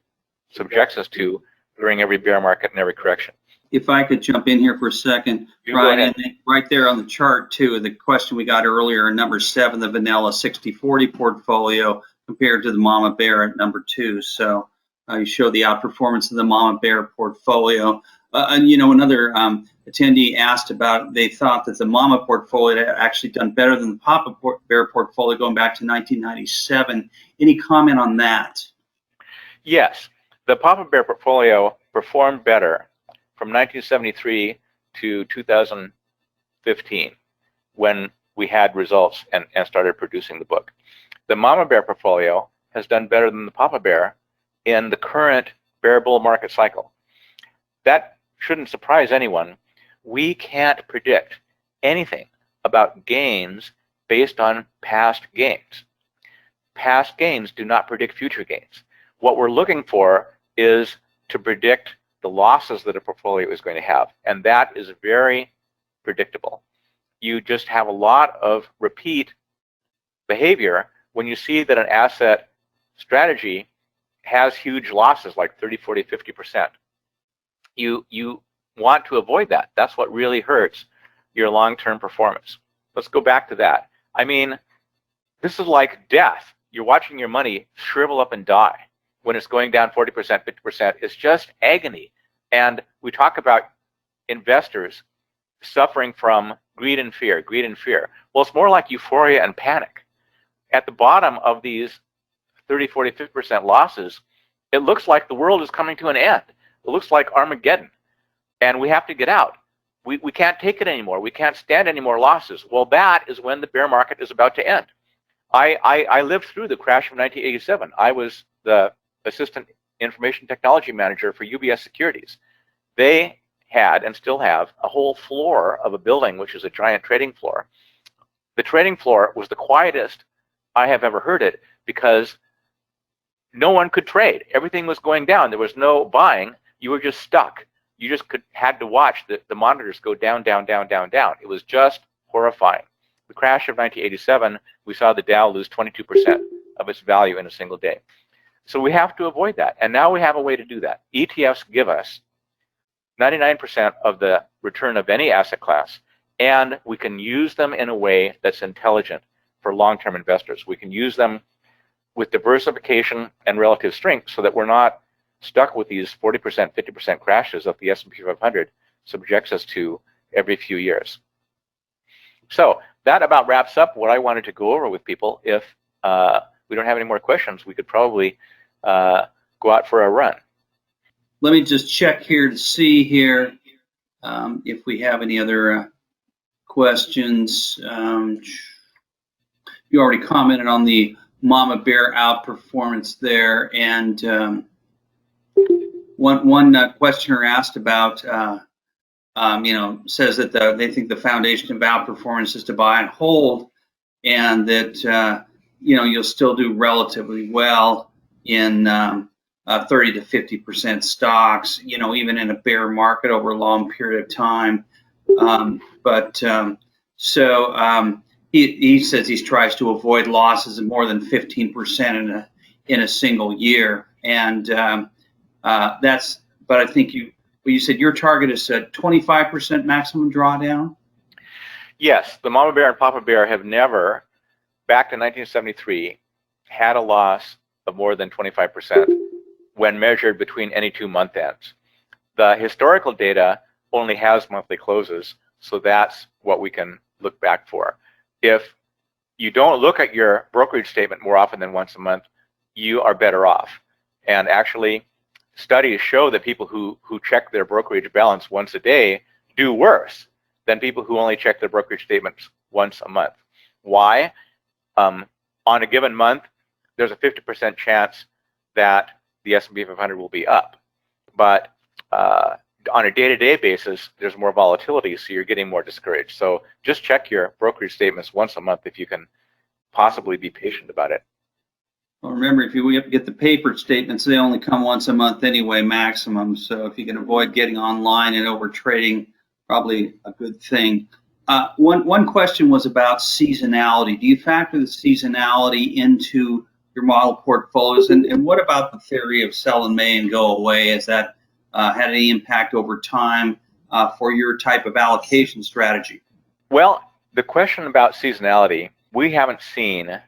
subjects us to during every bear market and every correction. If I could jump in here for a second, Brian, right there on the chart too, the question we got earlier, number 7, the vanilla 60/40 portfolio compared to the Mama Bear at number 2. So you show the outperformance of the Mama Bear portfolio. And you know, another attendee asked about, they thought that the Mama portfolio had actually done better than the Papa Bear portfolio going back to 1997. Any comment on that? Yes, the Papa Bear portfolio performed better from 1973 to 2015 when we had results and started producing the book. The Mama Bear portfolio has done better than the Papa Bear in the current bear bull market cycle. That shouldn't surprise anyone. We can't predict anything about gains based on past gains. Past gains do not predict future gains. What we're looking for is to predict the losses that a portfolio is going to have, and that is very predictable. You just have a lot of repeat behavior when you see that an asset strategy has huge losses like 30, 40, 50%. You want to avoid that. That's what really hurts your long-term performance. Let's go back to that. I mean, this is like death. You're watching your money shrivel up and die when it's going down 40%, 50%. It's just agony. And we talk about investors suffering from greed and fear, greed and fear. Well, it's more like euphoria and panic. At the bottom of these 30, 40, 50% losses, it looks like the world is coming to an end. It looks like Armageddon. And we have to get out. We can't take it anymore. We can't stand any more losses. Well, that is when the bear market is about to end. I lived through the crash of 1987. I was the assistant information technology manager for UBS Securities. They had and still have a whole floor of a building, which is a giant trading floor. The trading floor was the quietest I have ever heard it because no one could trade. Everything was going down. There was no buying. You were just stuck. You just had to watch the monitors go down, down, down, down, down. It was just horrifying. The crash of 1987, we saw the Dow lose 22% of its value in a single day. So we have to avoid that. And now we have a way to do that. ETFs give us 99% of the return of any asset class, and we can use them in a way that's intelligent for long-term investors. We can use them with diversification and relative strength so that we're not stuck with these 40%, 50% crashes that the S&P 500 subjects us to every few years. So that about wraps up what I wanted to go over with people. If we don't have any more questions, we could probably go out for a run. Let me just check here to see here if we have any other questions. You already commented on the Mama Bear outperformance there, and one questioner asked about, says that they think the foundation of outperformance is to buy and hold, and that you'll still do relatively well in 30 to 50% stocks, even in a bear market over a long period of time. He says he tries to avoid losses of more than 15% in a single year, and that's. But I think you said your target is at 25% maximum drawdown. Yes, the Mama Bear and Papa Bear have never, back to 1973, had a loss of more than 25% when measured between any two month ends. The historical data only has monthly closes, so that's what we can look back for. If you don't look at your brokerage statement more often than once a month, you are better off. And actually, studies show that people who check their brokerage balance once a day do worse than people who only check their brokerage statements once a month. Why? On a given month, there's a 50% chance that the S&P 500 will be up. But on a day-to-day basis, there's more volatility, so you're getting more discouraged. So just check your brokerage statements once a month if you can possibly be patient about it. Well, remember, if you get the paper statements, they only come once a month anyway, maximum. So if you can avoid getting online and over trading, probably a good thing. One question was about seasonality. Do you factor the seasonality into your model portfolios? And what about the theory of sell in May and go away? Has that had any impact over time for your type of allocation strategy? Well, the question about seasonality, we haven't seen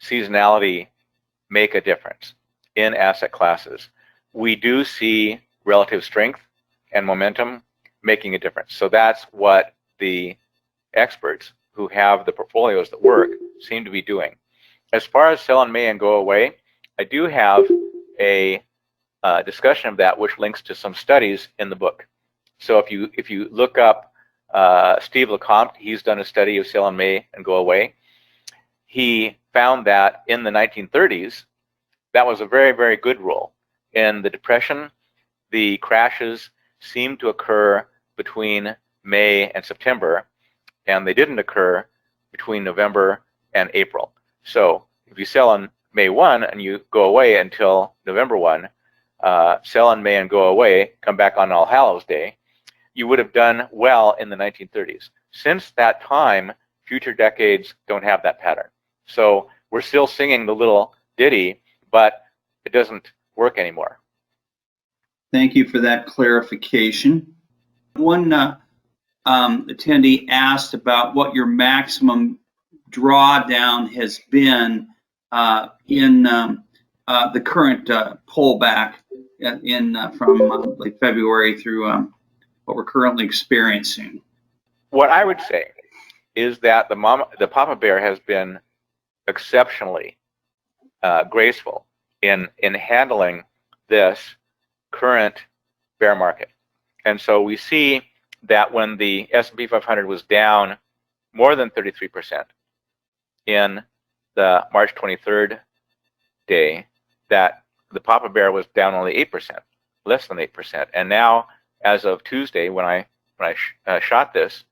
seasonality make a difference in asset classes. We do see relative strength and momentum making a difference. So that's what the experts who have the portfolios that work seem to be doing. As far as sell in May and go away, I do have a discussion of that which links to some studies in the book. So if you look up Steve LeCompte, he's done a study of sell in May and go away. He found that in the 1930s, that was a very, very good rule. In the Depression, the crashes seemed to occur between May and September, and they didn't occur between November and April. So if you sell on May 1 and you go away until November 1, sell on May and go away, come back on All Hallows Day, you would have done well in the 1930s. Since that time, future decades don't have that pattern. So we're still singing the little ditty, but it doesn't work anymore. Thank you for that clarification. One attendee asked about what your maximum drawdown has been in the current pullback from like February through what we're currently experiencing. What I would say is that the Papa Bear has been exceptionally graceful in handling this current bear market. And so we see that when the S&P 500 was down more than 33% in the March 23rd day, that the Papa Bear was down only 8%, less than 8%. And now, as of Tuesday, when I shot this,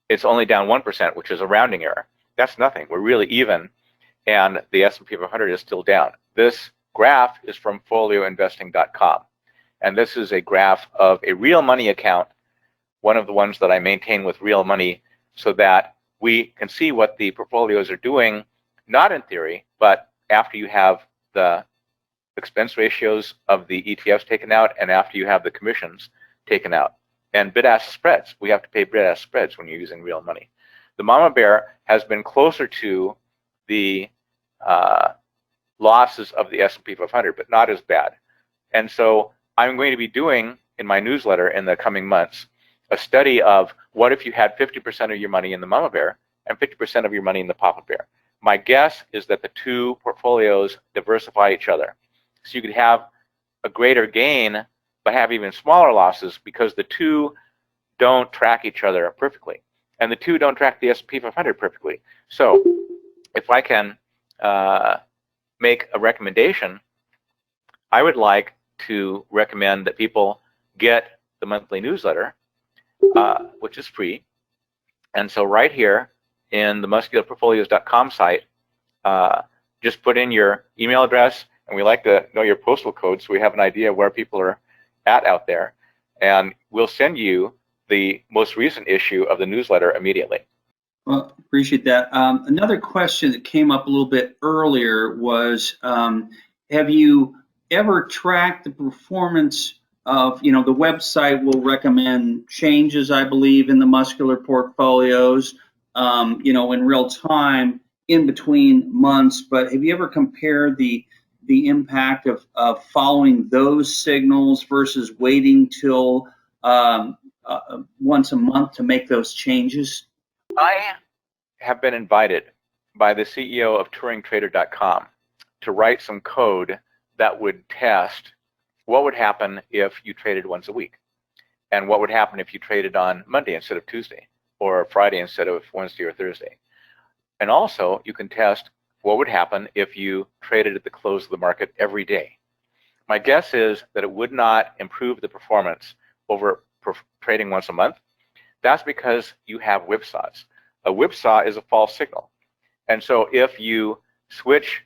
it's only down 1%, which is a rounding error. That's nothing. We're really even, and the S&P 500 is still down. This graph is from folioinvesting.com, and this is a graph of a real money account, one of the ones that I maintain with real money, so that we can see what the portfolios are doing, not in theory, but after you have the expense ratios of the ETFs taken out and after you have the commissions taken out. And bid-ask spreads. We have to pay bid-ask spreads when you're using real money. The Mama Bear has been closer to the losses of the S&P 500, but not as bad. And so I'm going to be doing in my newsletter in the coming months a study of what if you had 50% of your money in the Mama Bear and 50% of your money in the Papa Bear. My guess is that the two portfolios diversify each other. So you could have a greater gain but have even smaller losses because the two don't track each other perfectly. And the two don't track the S&P 500 perfectly. So if I can make a recommendation, I would like to recommend that people get the monthly newsletter, which is free. And so right here in the muscularportfolios.com site, just put in your email address, and we like to know your postal code so we have an idea where people are at out there, and we'll send you the most recent issue of the newsletter immediately. Well, appreciate that. Another question that came up a little bit earlier was, have you ever tracked the performance of, the website will recommend changes, I believe, in the Muscular portfolios, in real time in between months, but have you ever compared the impact of following those signals versus waiting till once a month to make those changes? I have been invited by the CEO of TouringTrader.com to write some code that would test what would happen if you traded once a week, and what would happen if you traded on Monday instead of Tuesday, or Friday instead of Wednesday or Thursday. And also, you can test what would happen if you traded at the close of the market every day. My guess is that it would not improve the performance over trading once a month. That's because you have whipsaws. A whipsaw is a false signal. And so if you switch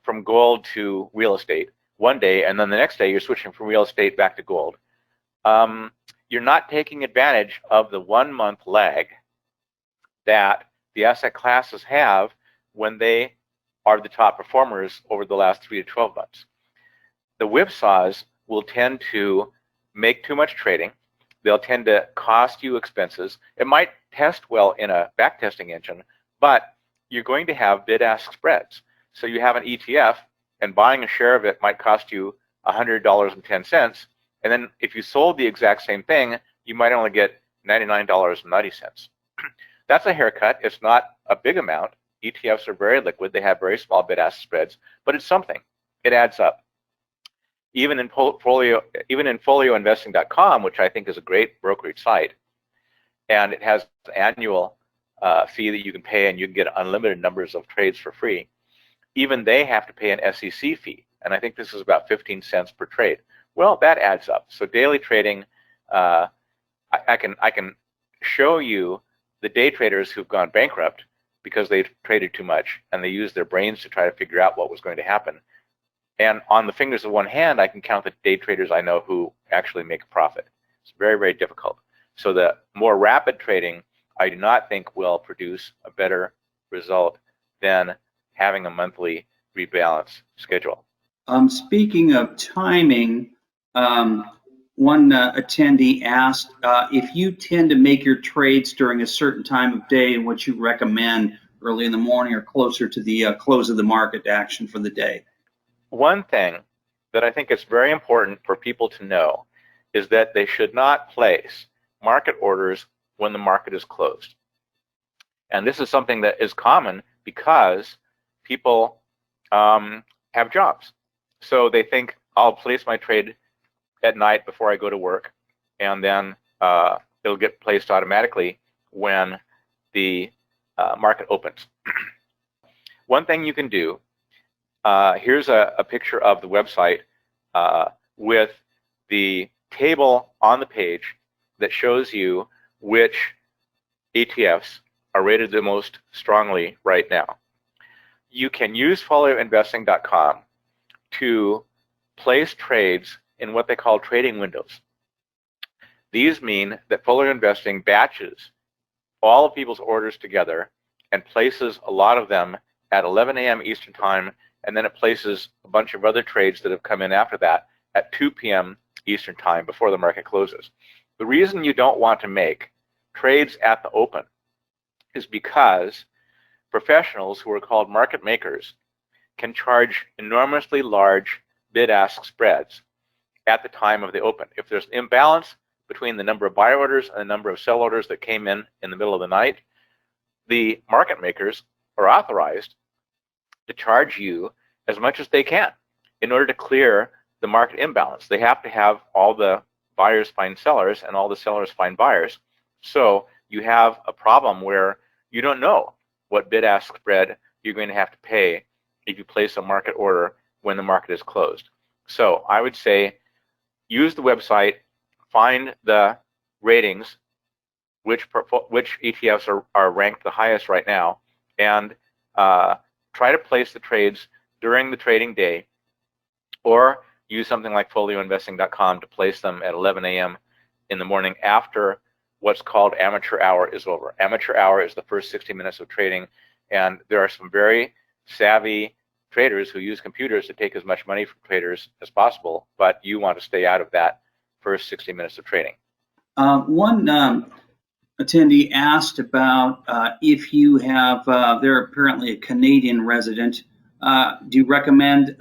from gold to real estate one day, and then the next day you're switching from real estate back to gold, you're not taking advantage of the 1 month lag that the asset classes have when they are the top performers over the last 3 to 12 months. The whipsaws will tend to make too much trading. They'll tend to cost you expenses. It might test well in a backtesting engine, but you're going to have bid-ask spreads. So you have an ETF, and buying a share of it might cost you $100.10, and then if you sold the exact same thing, you might only get $99.90. That's a haircut. It's not a big amount. ETFs are very liquid. They have very small bid-ask spreads, but it's something. It adds up. Even in folioinvesting.com, which I think is a great brokerage site, and it has an annual fee that you can pay, and you can get unlimited numbers of trades for free. Even they have to pay an SEC fee, and I think this is about 15 cents per trade. Well, that adds up. So daily trading, I can show you the day traders who've gone bankrupt because they've traded too much, and they used their brains to try to figure out what was going to happen. And on the fingers of one hand, I can count the day traders I know who actually make a profit. It's very, very difficult. So the more rapid trading, I do not think will produce a better result than having a monthly rebalance schedule. Speaking of timing, One attendee asked if you tend to make your trades during a certain time of day and what you recommend early in the morning or closer to the close of the market action for the day. One thing that I think is very important for people to know is that they should not place market orders when the market is closed. And this is something that is common because people have jobs. So they think, I'll place my trade at night before I go to work, and then it'll get placed automatically when the market opens. One thing you can do, here's a picture of the website with the table on the page that shows you which ETFs are rated the most strongly right now. You can use folioinvesting.com to place trades in what they call trading windows. These mean that Folio Investing batches all of people's orders together and places a lot of them at 11 a.m. Eastern Time, and then it places a bunch of other trades that have come in after that at 2 p.m. Eastern Time before the market closes. The reason you don't want to make trades at the open is because professionals who are called market makers can charge enormously large bid-ask spreads at the time of the open. If there's an imbalance between the number of buy orders and the number of sell orders that came in the middle of the night, the market makers are authorized to charge you as much as they can in order to clear the market imbalance. They have to have all the buyers find sellers and all the sellers find buyers. So you have a problem where you don't know what bid-ask spread you're going to have to pay if you place a market order when the market is closed. So I would say use the website, find the ratings, which ETFs are ranked the highest right now, and try to place the trades during the trading day, or use something like folioinvesting.com to place them at 11 a.m. in the morning after what's called amateur hour is over. Amateur hour is the first 60 minutes of trading, and there are some very savvy traders who use computers to take as much money from traders as possible, but you want to stay out of that first 60 minutes of trading. One attendee asked about if you have, they're apparently a Canadian resident, do you recommend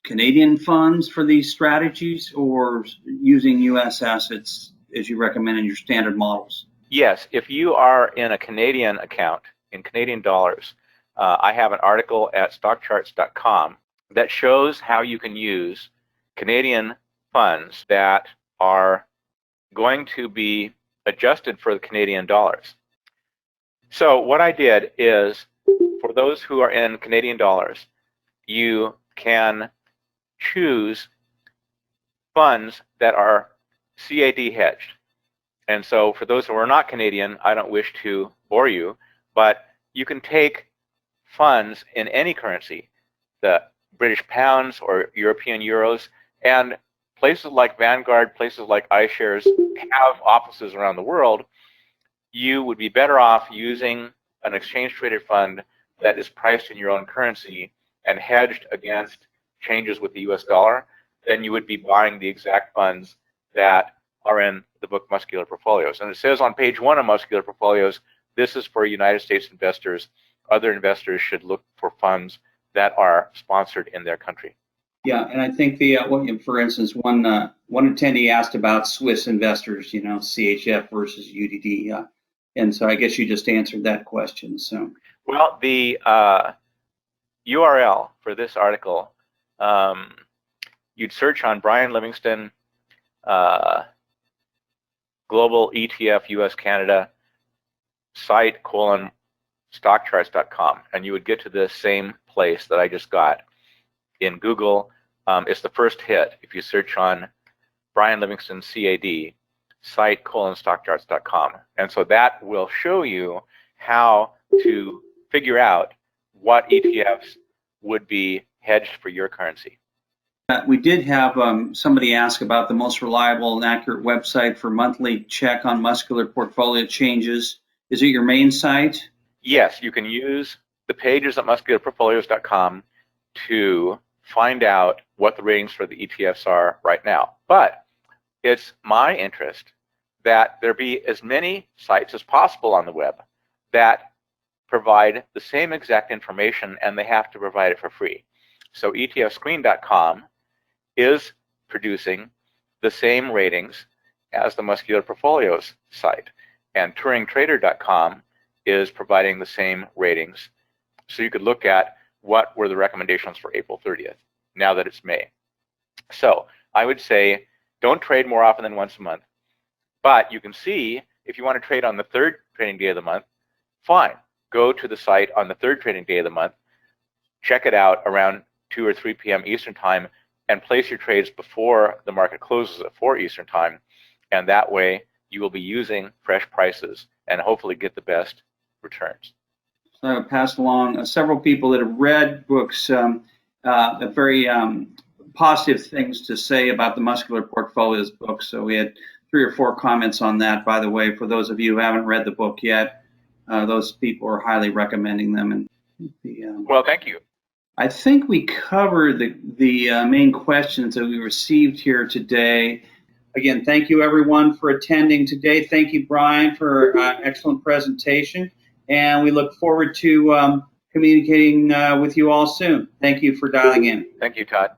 Canadian funds for these strategies or using U.S. assets as you recommend in your standard models? Yes, if you are in a Canadian account, in Canadian dollars, I have an article at stockcharts.com that shows how you can use Canadian funds that are going to be adjusted for the Canadian dollars. So what I did is, for those who are in Canadian dollars, you can choose funds that are CAD hedged. And so for those who are not Canadian, I don't wish to bore you, but you can take funds in any currency, the British pounds or European euros, and places like Vanguard, places like iShares have offices around the world. You would be better off using an exchange-traded fund that is priced in your own currency and hedged against changes with the US dollar than you would be buying the exact funds that are in the book Muscular Portfolios. And it says on page 1 of Muscular Portfolios, this is for United States investors. Other investors should look for funds that are sponsored in their country. Yeah, and I think for instance, one attendee asked about Swiss investors, CHF versus UDD, and so I guess you just answered that question. So, well, the URL for this article, you'd search on Brian Livingston, Global ETF US Canada site : stockcharts.com, and you would get to the same place that I just got in Google. It's the first hit if you search on Brian Livingston CAD site : stockcharts.com, and so that will show you how to figure out what ETFs would be hedged for your currency. We did have somebody ask about the most reliable and accurate website for monthly check on Muscular portfolio changes. Is it your main site? Yes, you can use the pages at muscularportfolios.com to find out what the ratings for the ETFs are right now. But it's my interest that there be as many sites as possible on the web that provide the same exact information, and they have to provide it for free. So ETFscreen.com is producing the same ratings as the Muscular Portfolios site, and TuringTrader.com is providing the same ratings. So you could look at what were the recommendations for April 30th, now that it's May. So I would say don't trade more often than once a month, but you can see if you want to trade on the third trading day of the month, fine. Go to the site on the third trading day of the month, check it out around 2 or 3 p.m. Eastern Time, and place your trades before the market closes at 4 Eastern Time, and that way you will be using fresh prices and hopefully get the best returns. So I passed along several people that have read books, very positive things to say about the Muscular Portfolios book. So we had 3 or 4 comments on that, by the way. For those of you who haven't read the book yet, those people are highly recommending them. And well, thank you. I think we covered the main questions that we received here today. Again, thank you everyone for attending today. Thank you, Brian, for excellent presentation. And we look forward to communicating with you all soon. Thank you for dialing in. Thank you, Todd.